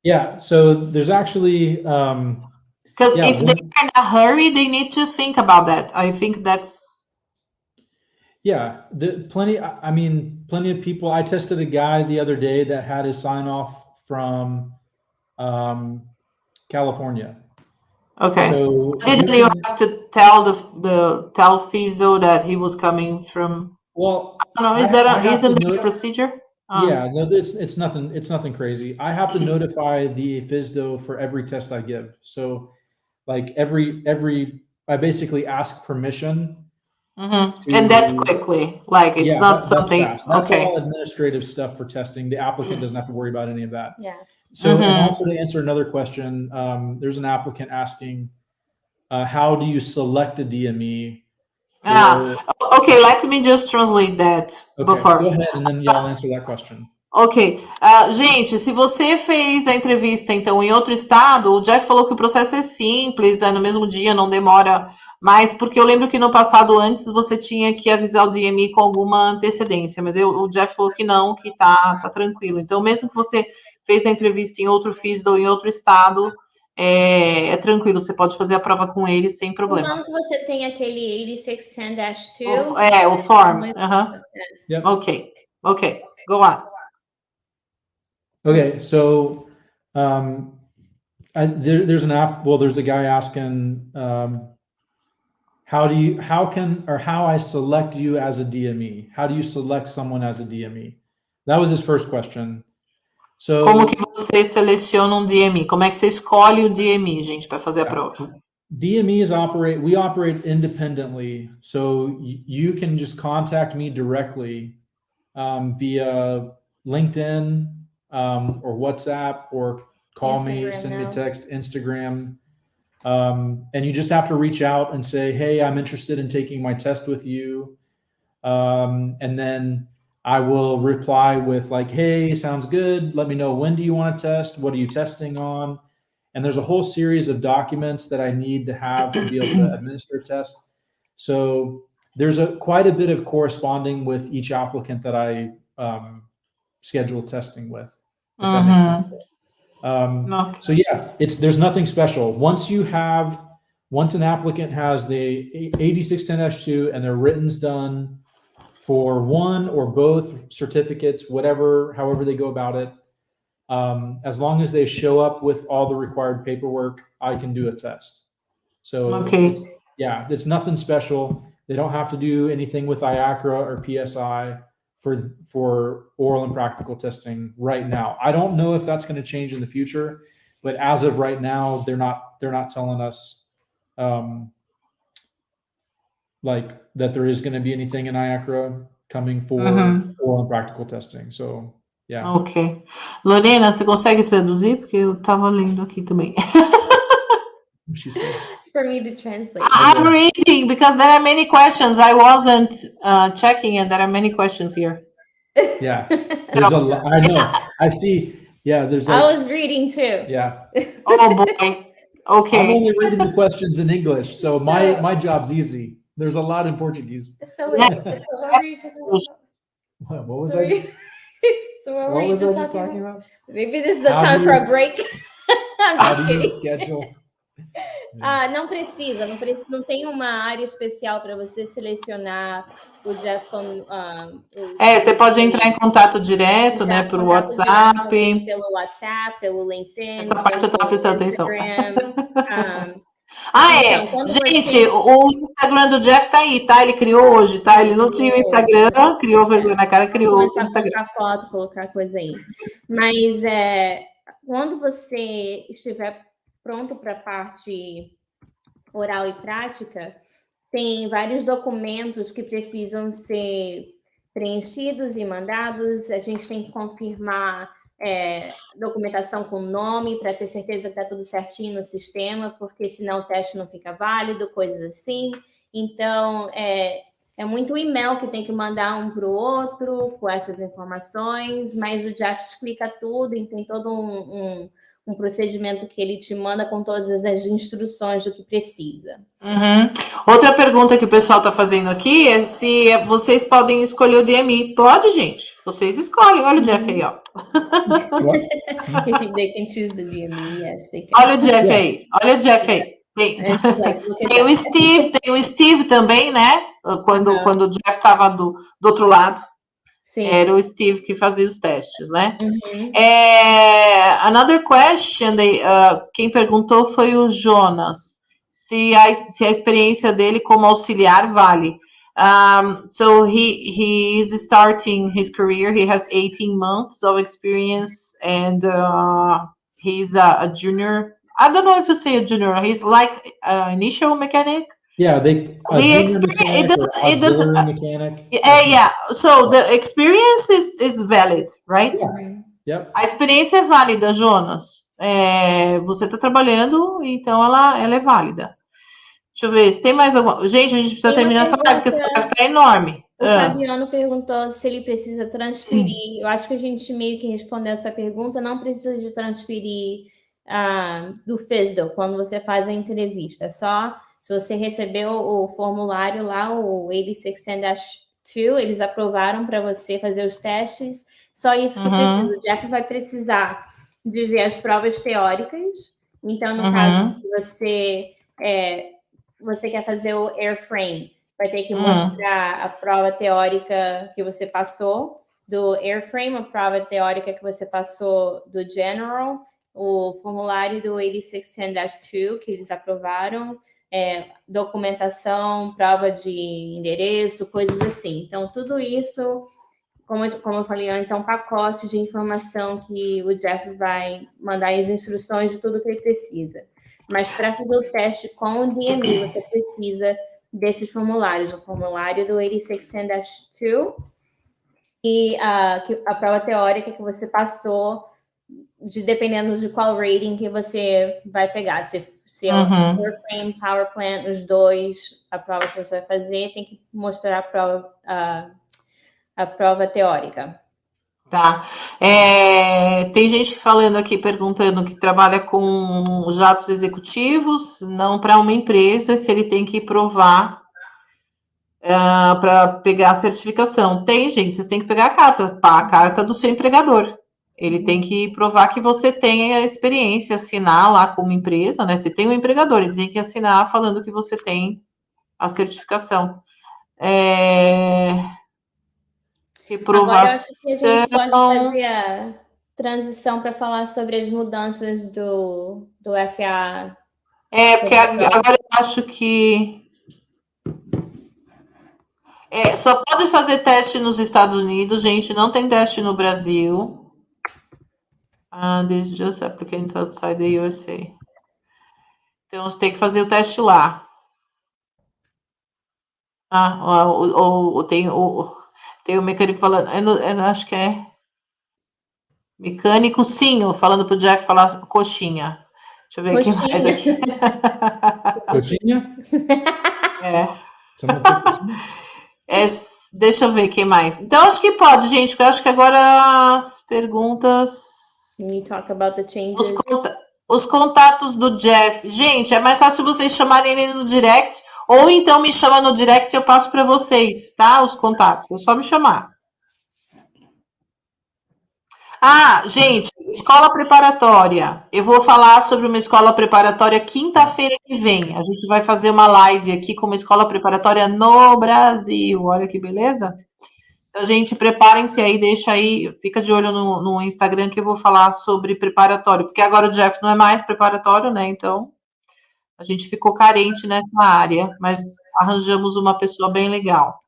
Yeah, so there's actually because if they're in a hurry, they need to think about that. I think that's plenty of people. I tested a guy the other day that had his sign off from California. Okay. So didn't you have to tell tell FSDO that he was coming from? Well, I don't know. Isn't that a procedure? Yeah, no, it's nothing. It's nothing crazy. I have to notify the FSDO for every test I give. So, like I basically ask permission. And that's quickly. Like it's not something. That's all administrative stuff for testing. The applicant doesn't have to worry about any of that. Yeah. So, and also to answer another question, there's an applicant asking, how do you select a DME? Okay, let me just translate that before. Go ahead, and then I'll answer that question. Ok. Gente, se você fez a entrevista, então, em outro estado, o Jeff falou que o processo é simples, no mesmo dia, não demora mais, porque eu lembro que no passado, antes, você tinha que avisar o DME com alguma antecedência, mas o Jeff falou que não, que tá tranquilo. Então, mesmo que você fez a entrevista em outro FSDO ou em outro estado, é tranquilo, você pode fazer a prova com ele sem problema. Então, que você tem aquele 8610-2. O form. Yep. Okay, go on. Okay, so there's an app. Well, there's a guy asking how I select you as a DME. How do you select someone as a DME? That was his first question. So, como que você seleciona um DME? Como é que você escolhe o DME, gente, para fazer a prova? DMEs we operate independently. So you can just contact me directly via LinkedIn or WhatsApp, or call me, send me a text, Instagram. And you just have to reach out and say, hey, I'm interested in taking my test with you. And then I will reply with like, hey, sounds good. Let me know, when do you want to test? What are you testing on? And there's a whole series of documents that I need to have to be able to administer a test. So there's quite a bit of corresponding with each applicant that I schedule testing with, if that makes sense. So yeah, there's nothing special. Once an applicant has the 8610-2 and their written's done for one or both certificates, however they go about it, as long as they show up with all the required paperwork, I can do a test. So it's nothing special. They don't have to do anything with IACRA or PSI for oral and practical testing right now. I don't know if that's going to change in the future, but as of right now, they're not telling us like that there is going to be anything in IACRA coming for oral and practical testing. So yeah. Ok. Lorena, você consegue traduzir? Porque eu estava lendo aqui também. She said. For me to translate. I'm reading because there are many questions. I wasn't checking, and there are many questions here. Yeah, there's a lot. I know. I see. Yeah, there's. Like, I was reading too. Yeah. Oh boy. Okay. I'm only reading the questions in English, so my job's easy. There's a lot in Portuguese. So what were you just talking What about? was I? So what was I just talking about? Maybe this is the time for a break. How do you schedule? Não precisa, não tem uma área especial para você selecionar o Jeff como. Você pode entrar em contato direto, né, por WhatsApp. Pelo WhatsApp, pelo LinkedIn. Essa parte eu estava prestando atenção. Então, gente, o Instagram do Jeff tá aí, tá? Ele criou hoje, tá? Ele não tinha o Instagram, criou vergonha na cara, criou o Instagram. Colocar foto, colocar coisa aí. Mas quando você estiver pronto para a parte oral e prática, tem vários documentos que precisam ser preenchidos e mandados. A gente tem que confirmar documentação com nome para ter certeza que está tudo certinho no sistema, porque senão o teste não fica válido, coisas assim. Então, é muito e-mail que tem que mandar um para o outro com essas informações, mas o Jeff explica tudo e tem todo um procedimento que ele te manda com todas as instruções do que precisa. Outra pergunta que o pessoal está fazendo aqui é se vocês podem escolher o DMI. Pode, gente. Vocês escolhem. Olha o Jeff aí, ó. If they can choose the DMI, yes, they can. Olha o Jeff aí. Olha o Jeff aí. Tem o Steve também, né? Quando o Jeff estava do outro lado. Sim. Era o Steve que fazia os testes, né? Another question, quem perguntou foi o Jonas, se a experiência dele como auxiliar vale. So he is starting his career, he has 18 months of experience, and he's a junior. I don't know if you say a junior, he's like initial mechanic. Yeah, mechanic. Yeah. So the experience is valid, right? Yeah. Yep. A experiência é válida, Jonas. Você está trabalhando, então ela é válida. Deixa eu ver se tem mais alguma. Gente, a gente precisa terminar essa live, porque essa live está enorme. O Fabiano perguntou se ele precisa transferir. Eu acho que a gente meio que respondeu essa pergunta. Não precisa de transferir do FISDO quando você faz a entrevista. Só se você recebeu o formulário lá, o 8610-2, eles aprovaram para você fazer os testes. Só isso que precisa. O Jeff vai precisar de ver as provas teóricas. Então, no caso, se você quer fazer o airframe, vai ter que mostrar a prova teórica que você passou do airframe, a prova teórica que você passou do general, o formulário do 8610-2, que eles aprovaram, documentação, prova de endereço, coisas assim. Então, tudo isso, como eu falei antes, é um pacote de informação que o Jeff vai mandar as instruções de tudo que ele precisa. Mas para fazer o teste com o DMI, você precisa desses formulários, o formulário do 8610-2 e a prova teórica que você passou dependendo de qual rating que você vai pegar. Se é o airframe, power plant, os dois, a prova que você vai fazer tem que mostrar a prova teórica. Tá. Tem gente falando aqui, perguntando que trabalha com jatos executivos, não para uma empresa, se ele tem que provar para pegar a certificação. Tem, gente, vocês têm que pegar a carta do seu empregador. Ele tem que provar que você tem a experiência, assinar lá como empresa, né? Você tem um empregador, ele tem que assinar falando que você tem a certificação. Reprovação. Agora eu acho que a gente pode fazer a transição para falar sobre as mudanças do FAA. Porque agora eu acho que só pode fazer teste nos Estados Unidos, gente, não tem teste no Brasil. This just applicants outside the USA. Então, você tem que fazer o teste lá. Tem o mecânico falando, eu acho que é mecânico, sim, falando pro Jeff falar coxinha. Deixa eu ver aqui mais aqui. Coxinha? Você não tem coxinha? Deixa eu ver quem mais. Então, acho que pode, gente, porque eu acho que agora as perguntas... Can you talk about the changes? Os contatos do Jeff. Gente, é mais fácil vocês chamarem ele no direct, ou então me chama no direct e eu passo para vocês, tá? Os contatos. É só me chamar. Gente, escola preparatória. Eu vou falar sobre uma escola preparatória quinta-feira que vem. A gente vai fazer uma live aqui com uma escola preparatória no Brasil. Olha que beleza. Então, gente, preparem-se aí, deixa aí, fica de olho no Instagram que eu vou falar sobre preparatório, porque agora o Jeff não é mais preparatório, né? Então, a gente ficou carente nessa área, mas arranjamos uma pessoa bem legal.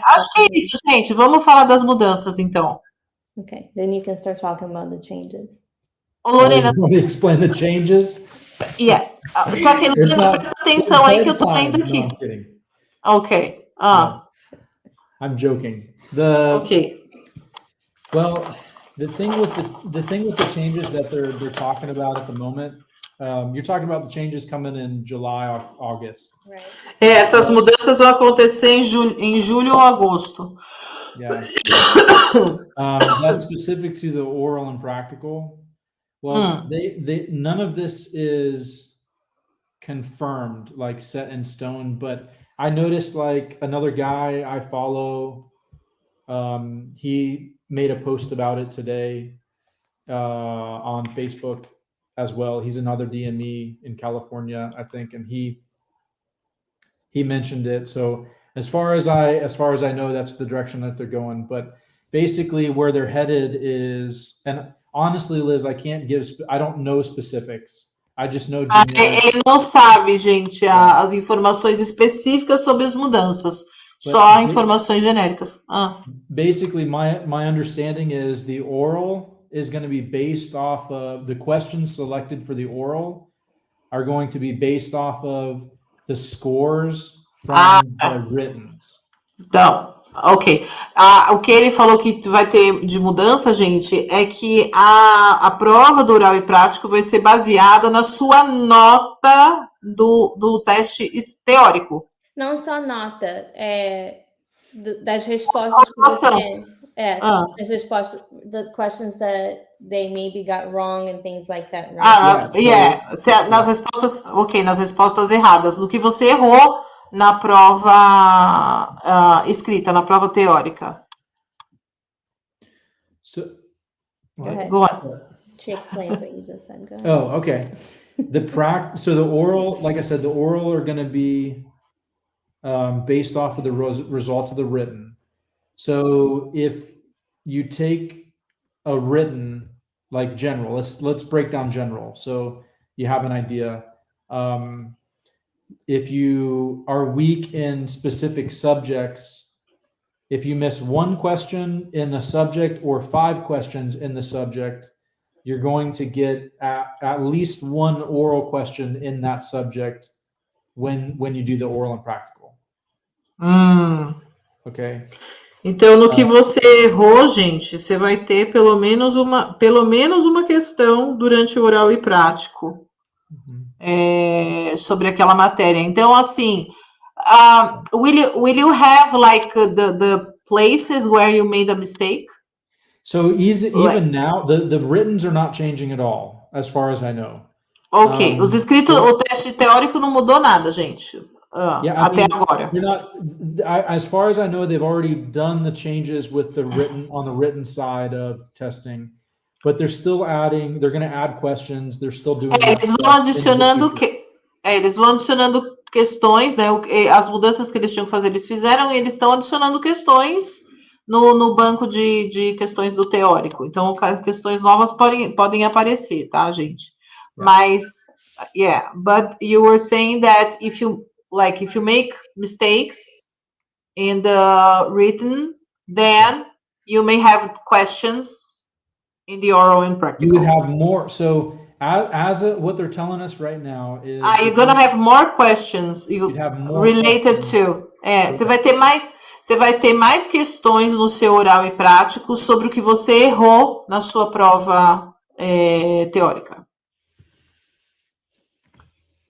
Acho que é isso, gente. Vamos falar das mudanças, então. Okay, then you can start talking about the changes. Lorena, you want me to explain the changes? Yes. Só que presta atenção aí que eu tô lendo aqui. No, I'm kidding. Ok. No, I'm joking. Okay. Well, the thing with the changes that they're talking about at the moment, you're talking about the changes coming in July, August. Right. Essas mudanças vão acontecer em julho ou agosto. Yeah. That's specific to the oral and practical. Well, they none of this is confirmed, like set in stone, but I noticed like another guy I follow, he made a post about it today on Facebook as well. He's another DME in California, I think, and he mentioned it. So as far as I know, that's the direction that they're going. But basically where they're headed is, and honestly, Liz, I don't know specifics. I just know. Ele não sabe, gente, as informações específicas sobre as mudanças. Só informações genéricas. Basically, my understanding is the oral is going to be based off of the questions selected for the oral are going to be based off of the scores from the writtens. Então, ok. O que ele falou que vai ter de mudança, gente, é que a prova do oral e prático vai ser baseada na sua nota do teste teórico. Não só nota, das respostas que você tem. As respostas, the questions that they maybe got wrong and things like that, right? Nas respostas, nas respostas erradas, no que você errou na prova escrita, na prova teórica. So, go on. She explained what you just said. Go ahead. Oh, okay. So the oral, like I said, the oral are going to be based off of the results of the written. So if you take a written, like general, let's break down general. So you have an idea. If you are weak in specific subjects, if you miss one question in a subject or 5 questions in the subject, you're going to get at least one oral question in that subject when you do the oral and practical. Okay. Então, no que você errou, gente, você vai ter pelo menos uma questão durante o oral e prático sobre aquela matéria. Então, assim, will you have like the places where you made a mistake? So even now, the writtens are not changing at all, as far as I know. Ok, os escritos, o teste teórico não mudou nada, gente, até agora. As far as I know, they've already done the changes with the written on the written side of testing, but they're still adding. They're going to add questions. They're still doing. Eles vão adicionando questões, né? As mudanças que eles tinham que fazer, eles fizeram, e eles estão adicionando questões no banco de questões do teórico. Então, questões novas podem aparecer, tá, gente? Mas, but you were saying that if you make mistakes in the written, then you may have questions in the oral and practical. You would have more. So what they're telling us right now is you're gonna have more questions related to. Você vai ter mais questões no seu oral e prático sobre o que você errou na sua prova teórica.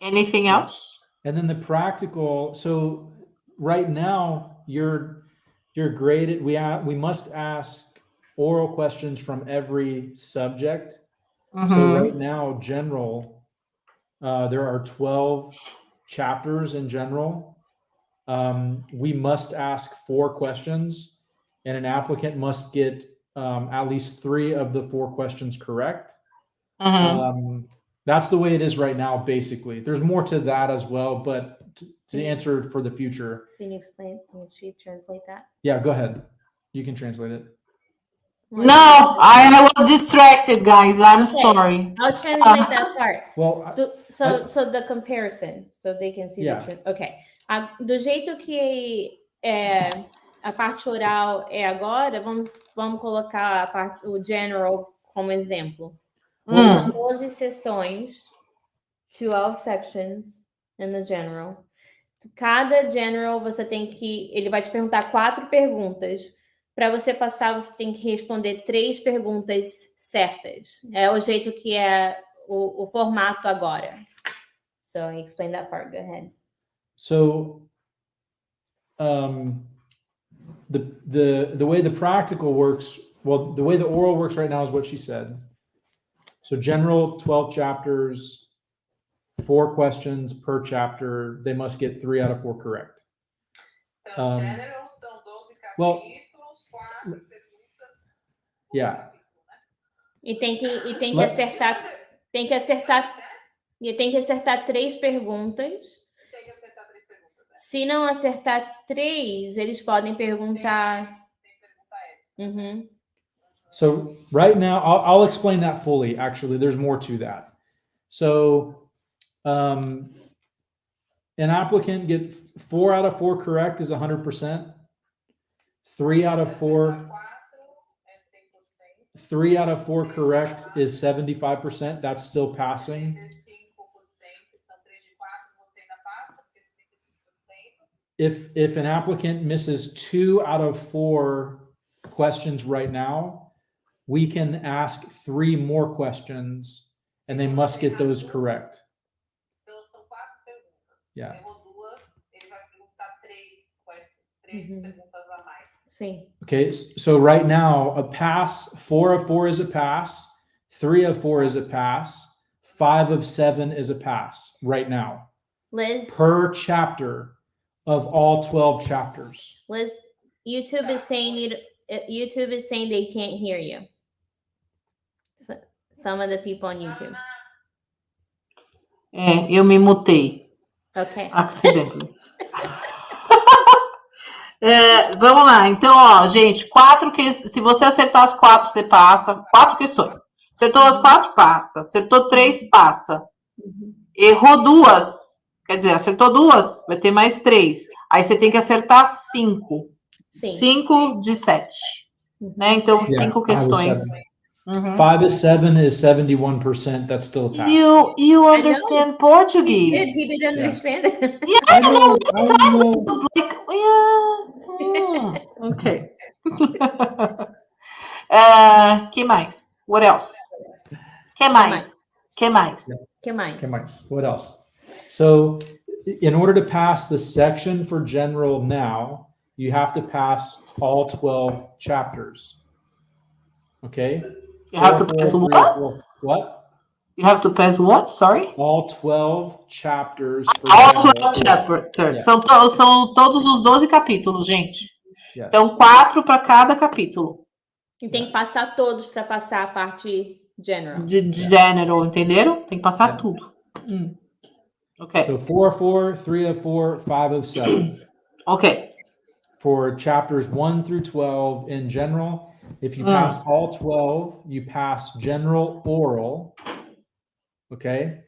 Anything else? And then the practical. So right now you're graded. We must ask oral questions from every subject. So right now, general, there are 12 chapters in general. We must ask 4 questions, and an applicant must get at least 3 of the 4 questions correct. That's the way it is right now, basically. There's more to that as well, but to answer for the future. Can you explain? Can you translate that? Yeah, go ahead. You can translate it. No, I was distracted, guys. I'm sorry. I'll translate that part. Well, so the comparison, so they can see the okay. Do jeito que a parte oral é agora, vamos colocar o general como exemplo. São 12 sessões, 12 sections in the general. Cada general ele vai te perguntar 4 perguntas. Para você passar, você tem que responder 3 perguntas certas. É o jeito que é o formato agora. So, explain that part. Go ahead. So, the way the practical works, well, the way the oral works right now is what she said. So, general 12 chapters, 4 questions per chapter. They must get 3 out of 4 correct. General são 12 capítulos. Well, yeah. E tem que acertar 3 perguntas. Se não acertar 3, eles podem perguntar. So right now, I'll explain that fully. Actually, there's more to that. So, an applicant get 4 out of 4 correct is 100%. 3 out of 4. 3 out of 4 correct is 75%. That's still passing. If an applicant misses 2 out of 4 questions right now, we can ask 3 more questions, and they must get those correct. Yeah. Okay, so right now, a pass, 4 of 4 is a pass, 3 of 4 is a pass, 5 of 7 is a pass right now. Liz? Per chapter of all 12 chapters. Liz, YouTube is saying they can't hear you. So, some of the people on YouTube. Eu me mutei. Okay. Accidentally. Vamos lá, então, ó, gente, se você acertar as 4, você passa. 4 questões. Acertou as 4, passa. Acertou 3, passa. Errou 2, quer dizer, acertou 2, vai ter mais 3. Aí você tem que acertar 5. 5 de 7. Né? Então, 5 questões Mhm. 5 is 7 is 71%. That's still a pass. You understand Portuguese? He did understand it. Yeah, I know. it's like, yeah. Okay. Que mais? What else? Que mais? Que mais? Que mais? Okay, Mike's. What else? So, in order to pass the section for general now, you have to pass all 12 chapters. Okay? You have to pass what? What? You have to pass what? Sorry? All 12 chapters for All general. 12 chapters. Yes. São todos os 12 capítulos, gente. Yes. Então, 4 para cada capítulo. E tem que passar todos para passar a parte general. De general, entenderam? Tem que passar tudo. Ok. So 4 of 4, 3 of 4, 5 of 7. Ok. For chapters 1 through 12 in general, if you pass all 12, you pass general oral. Okay?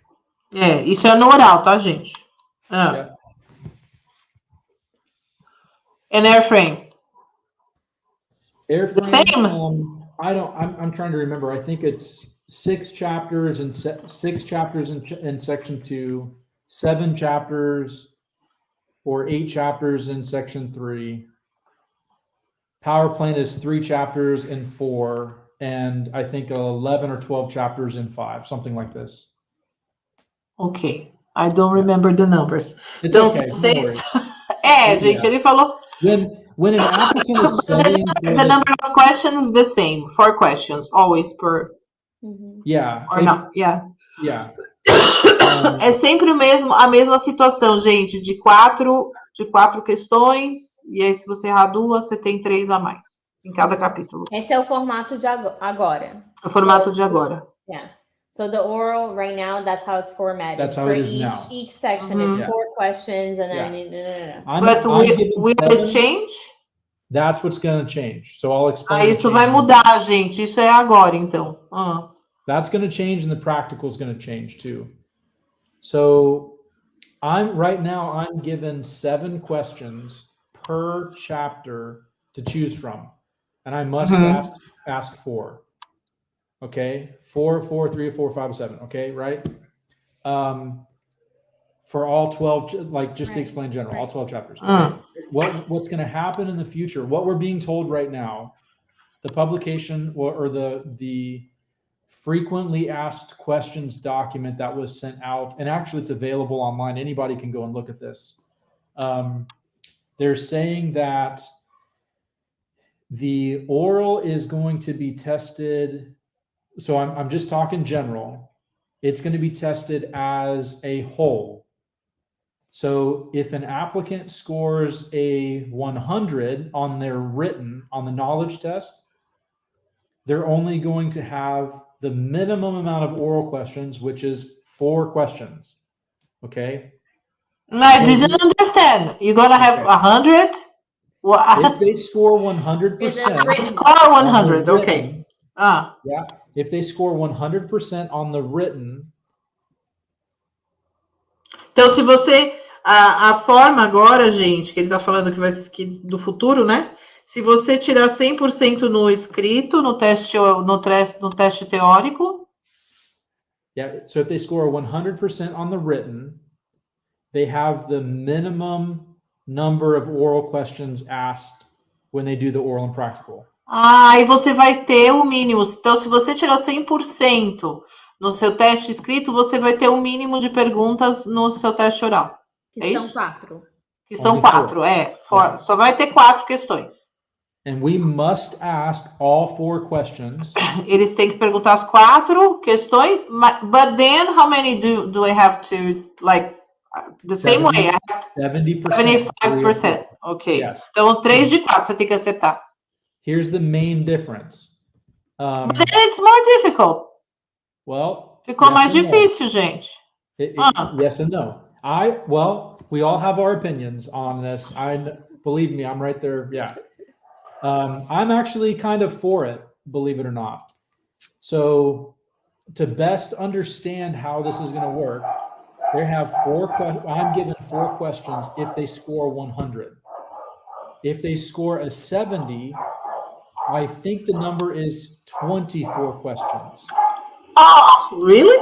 Isso é no oral, tá, gente? Yeah. And airframe. Airframe. The same? I'm trying to remember. I think it's 6 chapters and 6 chapters in section 2, 7 chapters or 8 chapters in section 3. Power plane is 3 chapters in 4, and I think 11 or 12 chapters in 5, something like this. Ok. I don't remember the numbers. It's Então, okay. vocês... gente, ele falou... When an applicant is studying for The number of questions is the same. 4 questions, always per... Yeah. Or not, yeah. Yeah. É sempre a mesma situação, gente, de quatro questões, e aí se você errar 2, você tem 3 a mais em cada capítulo. Esse é o formato de agora. O formato de agora. Yeah. So the oral right now, that's how it's formatted. That's how it is now. Each section, it's 4 questions, and then But will it change? That's what's going to change. So I'll explain. Isso vai mudar, gente. Isso é agora, então. That's going to change, and the practical is going to change too. So right now I'm given 7 questions per chapter to choose from, and I must ask 4. Okay, 4, 3, 4, 5, 7. Okay, right? For all 12, like just to explain general, all 12 chapters. Okay? What's going to happen in the future? What we're being told right now, the publication or the frequently asked questions document that was sent out, and actually it's available online. Anybody can go and look at this. They're saying that the oral is going to be tested. So I'm just talking general. It's going to be tested as a whole. So if an applicant scores a 100 on their written, on the knowledge test, they're only going to have the minimum amount of oral questions, which is 4 questions. Okay? I didn't understand. You're going to have 100? If they score 100%. They score 100, okay. Yeah. If they score 100% on the written. Então, se você... A forma agora, gente, que ele está falando que do futuro, né? Se você tirar 100% no escrito, no teste teórico. Yeah, so if they score 100% on the written, they have the minimum number of oral questions asked when they do the oral and practical. Aí você vai ter o mínimo. Então, se você tirar 100% no seu teste escrito, você vai ter o mínimo de perguntas no seu teste oral. Que são 4. Que são 4, Só vai ter 4 questões. And we must ask all 4 questions. Eles têm que perguntar as 4 questões, but then how many do I have to, like, the same way? I have 70%. 75%. Ok. Yes. Então, 3 de 4 você tem que acertar. Here's the main difference. But then it's more difficult. Well, Ficou mais difícil, gente. Yes and no. We all have our opinions on this. Believe me, I'm right there. Yeah. I'm actually kind of for it, believe it or not. So to best understand how this is going to work, I'm given 4 questions if they score 100. If they score a 70, I think the number is 24 questions. Oh, really?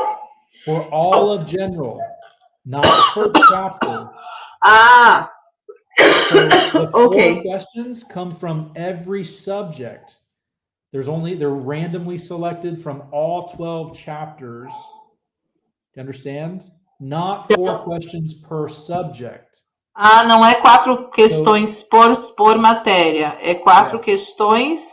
For all of general, not per chapter. Ah, So the 4 okay. questions come from every subject. They're randomly selected from all 12 chapters. You understand? Not 4 questions per subject. Ah, não é 4 questões por matéria, é 4 questões.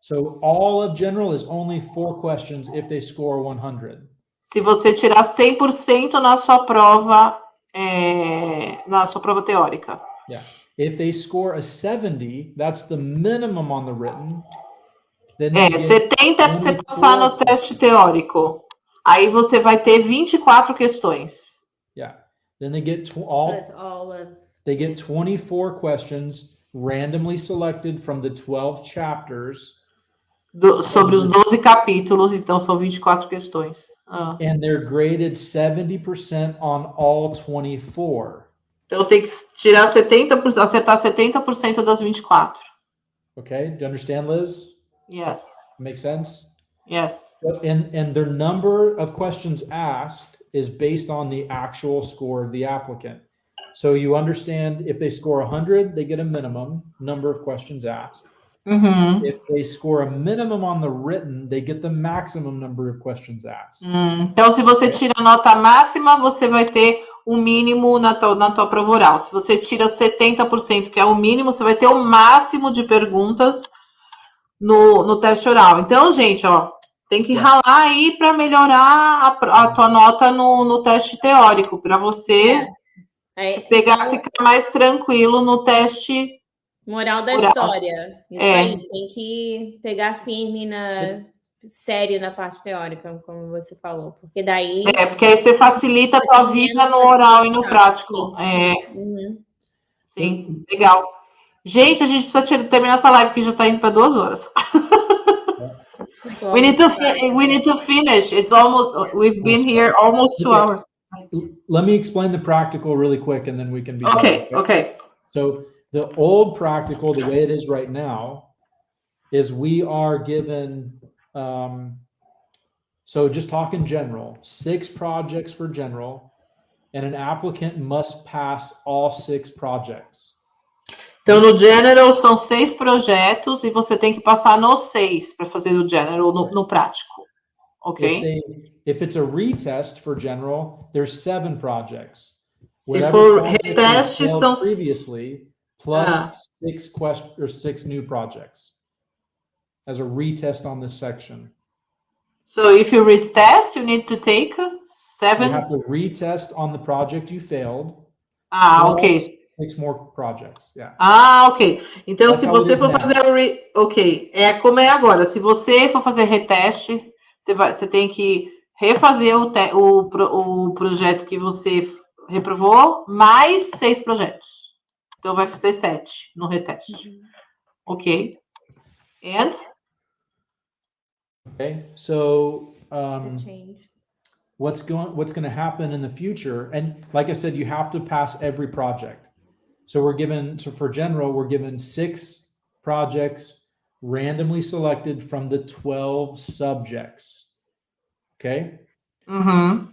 So all of general is only 4 questions if they score 100. Se você tirar 100% na sua prova teórica. Yeah. If they score a 70, that's the minimum on the written. Then they get 70 é para você passar no teste teórico. Aí você vai ter 24 questões. Yeah. Then they get they get 24 questions randomly selected from the 12 chapters. Sobre os 12 capítulos, então são 24 questões. And they're graded 70% on all 24. Então tem que tirar 70%, acertar 70% das 24. Okay, do you understand, Liz? Yes. Makes sense? Yes. And their number of questions asked is based on the actual score of the applicant. So you understand if they score 100, they get a minimum number of questions asked. Uhum. If they score a minimum on the written, they get the maximum number of questions asked. Então, se você tira a nota máxima, você vai ter o mínimo na tua prova oral. Se você tira 70%, que é o mínimo, você vai ter o máximo de perguntas no teste oral. Então, gente, ó, tem que ralar aí para melhorar a tua nota no teste teórico, para você ficar mais tranquilo no teste moral da história. Isso aí, tem que pegar firme sério na parte teórica, como você falou, porque daí... porque aí você facilita a tua vida no oral e no prático. Sim, legal. Gente, a gente precisa terminar essa live, que já está indo para 2 horas. We need to finish. It's almost, we've been here almost 2 hours. Let me explain the practical really quick, and then we can be okay. So the old practical, the way it is right now, is we are given, so just talk in general, 6 projects for general, and an applicant must pass all 6 projects. Então, no general, são 6 projetos e você tem que passar nos 6 para fazer o general no prático. Ok? If it's a retest for general, there's 7 projects. Se for reteste, são previously plus 6 new projects as a retest on this section. So if you retest, you need to take 7. You have to retest on the project you failed. Ok. 6 more projects. Yeah. Ok. Então, se você for fazer ok, é como é agora. Se você for fazer reteste, você tem que refazer o projeto que você reprovou, mais 6 projetos. Então, vai ser 7 no reteste. Ok. And? Okay. So, what's going to happen in the future? And like I said, you have to pass every project. So for general, we're given 6 projects randomly selected from the 12 subjects. Okay. Mm-hmm.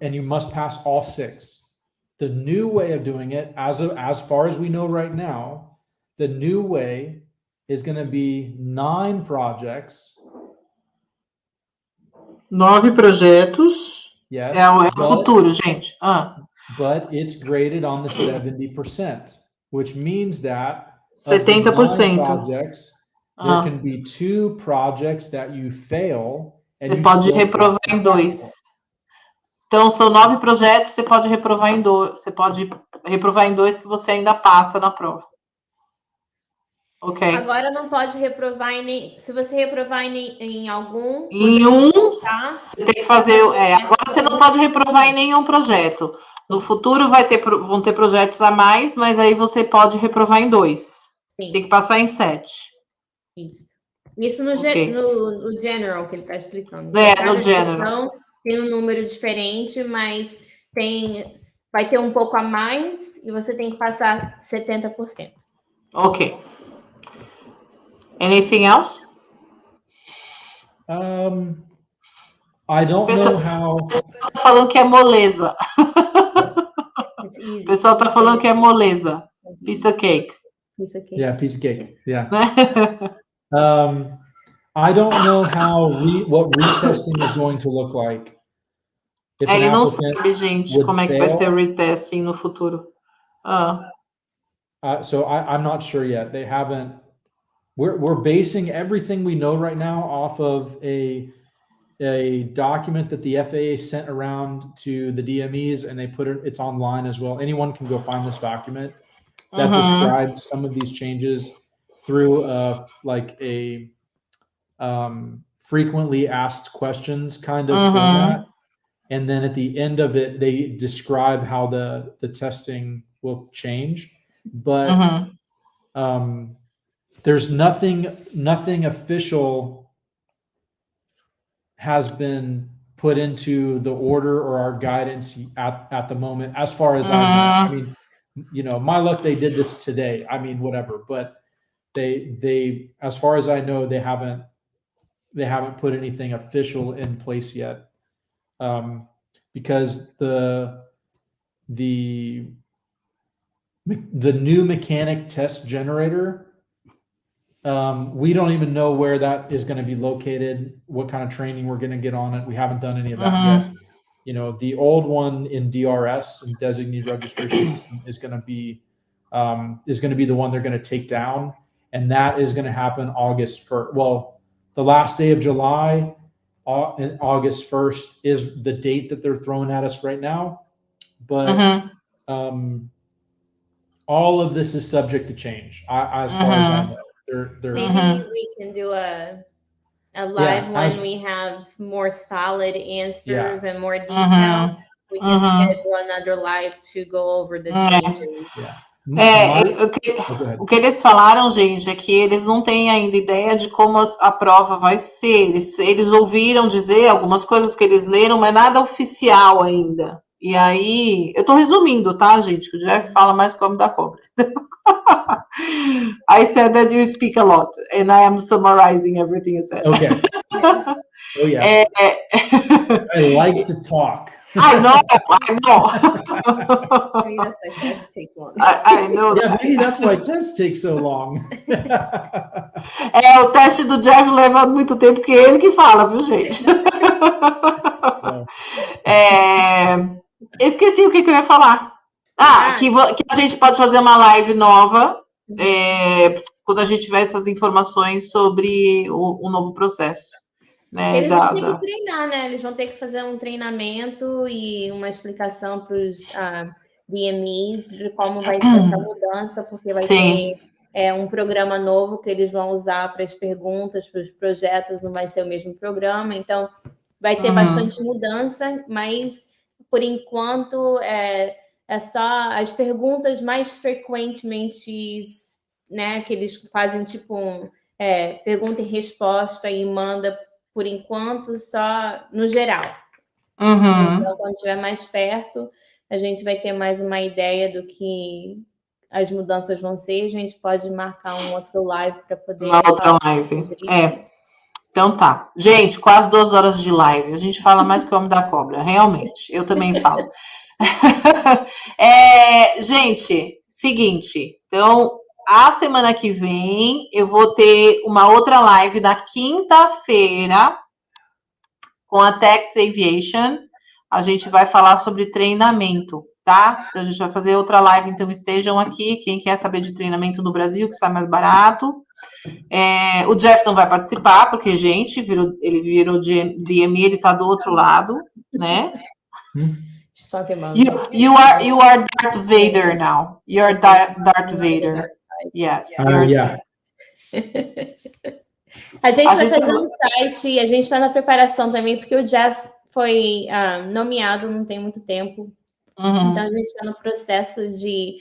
And you must pass all 6. The new way of doing it, as far as we know right now, the new way is going to be 9 projects. 9 projetos. Yes. É o futuro, gente. But it's graded on the 70%, which means that 70%. Projects, there can be 2 projects that you fail. Você pode reprovar em 2. Então, são 9 projetos, você pode reprovar em 2. Você pode reprovar em 2 que você ainda passa na prova. Ok. Agora não pode reprovar se você reprovar em algum... Em um, você tem que fazer... agora você não pode reprovar em nenhum projeto. No futuro vão ter projetos a mais, mas aí você pode reprovar em 2. Sim. Tem que passar em 7. Isso no general que ele está explicando. No general. Tem um número diferente, mas vai ter um pouco a mais e você tem que passar 70%. Ok. Anything else? I don't know how. Tá falando que é moleza. It's easy. O pessoal tá falando que é moleza. Piece of cake. Piece of cake. Yeah, piece of cake. Yeah. Né? I don't know what retesting is going to look like. If an Ele não applicant sabe, gente, would como é que vai ser o fail. retesting no futuro. So I'm not sure yet. They haven't. We're basing everything we know right now off of a document that the FAA sent around to the DMEs, and they put it. It's online as well. Anyone can go find this document that describes some of these changes through like a frequently asked questions kind of format. And then at the end of it, they describe how the testing will change. But there's nothing official has been put into the order or our guidance at the moment, as far as I know. I mean, you know, my luck, they did this today. I mean, whatever, but they as far as I know, they haven't put anything official in place yet. Because the new mechanic test generator, we don't even know where that is going to be located, what kind of training we're going to get on it. We haven't done any of that yet. You know, the old one in DRS, and designated registration system, is going to be the one they're going to take down, and that is going to happen August 1st. Well, the last day of July, and August 1st is the date that they're throwing at us right now. But all of this is subject to change, as far as I know. Maybe we can do a live when we have more solid answers and more detail. We can schedule another live to go over the changes. O que eles falaram, gente, é que eles não têm ainda ideia de como a prova vai ser. Eles ouviram dizer algumas coisas que eles leram, mas nada oficial ainda. E aí, eu tô resumindo, tá, gente? Que o Jeff fala mais como da cobra. I said that you speak a lot, and I am summarizing everything you said. Okay. Oh, yeah. I like to talk. I know. Maybe that's why tests take long. I know. Yeah, maybe that's why tests take so long. O teste do Jeff leva muito tempo, porque é ele que fala, viu, gente? Esqueci o que eu ia falar. Que a gente pode fazer uma live nova quando a gente tiver essas informações sobre o novo processo. Né, eles vão ter que treinar, né? Eles vão ter que fazer um treinamento e uma explicação para os DMEs de como vai ser essa mudança, porque vai ter um programa novo que eles vão usar para as perguntas, para os projetos, não vai ser o mesmo programa. Então, vai ter bastante mudança, mas, por enquanto, é só as perguntas mais frequentemente, né? Que eles fazem, tipo, pergunta e resposta e manda, por enquanto, só no geral. Então, quando estiver mais perto, a gente vai ter mais uma ideia do que as mudanças vão ser. A gente pode marcar um outro live para poder... Uma outra live. Então tá. Gente, quase 2 horas de live. A gente fala mais que o homem da cobra. Realmente. Eu também falo. Gente, seguinte. Então, a semana que vem, eu vou ter uma outra live na quinta-feira com a Tex Aviation. A gente vai falar sobre treinamento, tá? Então, a gente vai fazer outra live, então estejam aqui. Quem quer saber de treinamento no Brasil, que sai mais barato. O Jeff não vai participar, porque, gente, ele virou DME, ele tá do outro lado, né? Só que you are Darth Vader now. You are Darth Vader. Yes. Yeah. A gente vai fazer um site e a gente está na preparação também, porque o Jeff foi nomeado não tem muito tempo. Então, a gente está no processo de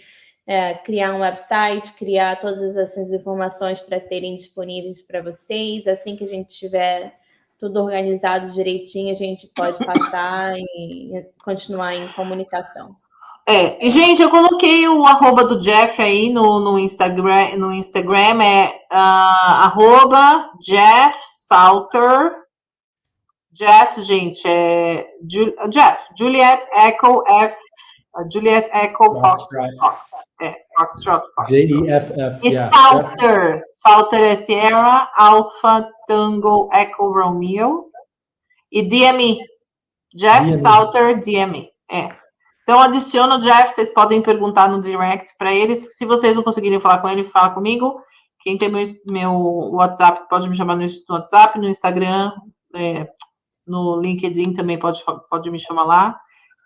criar um website, criar todas essas informações para terem disponíveis para vocês. Assim que a gente tiver tudo organizado direitinho, a gente pode passar e continuar em comunicação. E, gente, eu coloquei o arroba do Jeff aí no Instagram é arroba Jeff Salter. Jeff, gente, Jeff, Juliet Echo Fox. Foxtrot Fox. Jeff. E Salter. Salter é Sierra, Alpha, Tango, Echo, Romeo. E DME. Jeff Salter, DME. Então, adiciona o Jeff, vocês podem perguntar no direct para eles. Se vocês não conseguirem falar com ele, fala comigo. Quem tem meu WhatsApp, pode me chamar no WhatsApp, no Instagram, no LinkedIn também pode me chamar lá,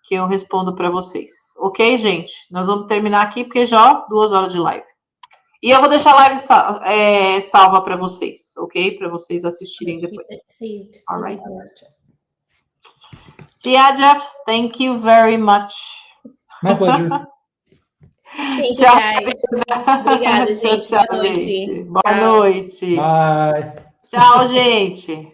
que eu respondo para vocês. Ok, gente? Nós vamos terminar aqui, porque já 2 horas de live. E eu vou deixar a live salva para vocês, ok? Para vocês assistirem depois. Sim. All right. See ya, Jeff. Thank you very much. My pleasure. Thank you, guys. Obrigada, gente. Tchau, Boa noite. gente. Boa noite. Bye. Tchau, gente.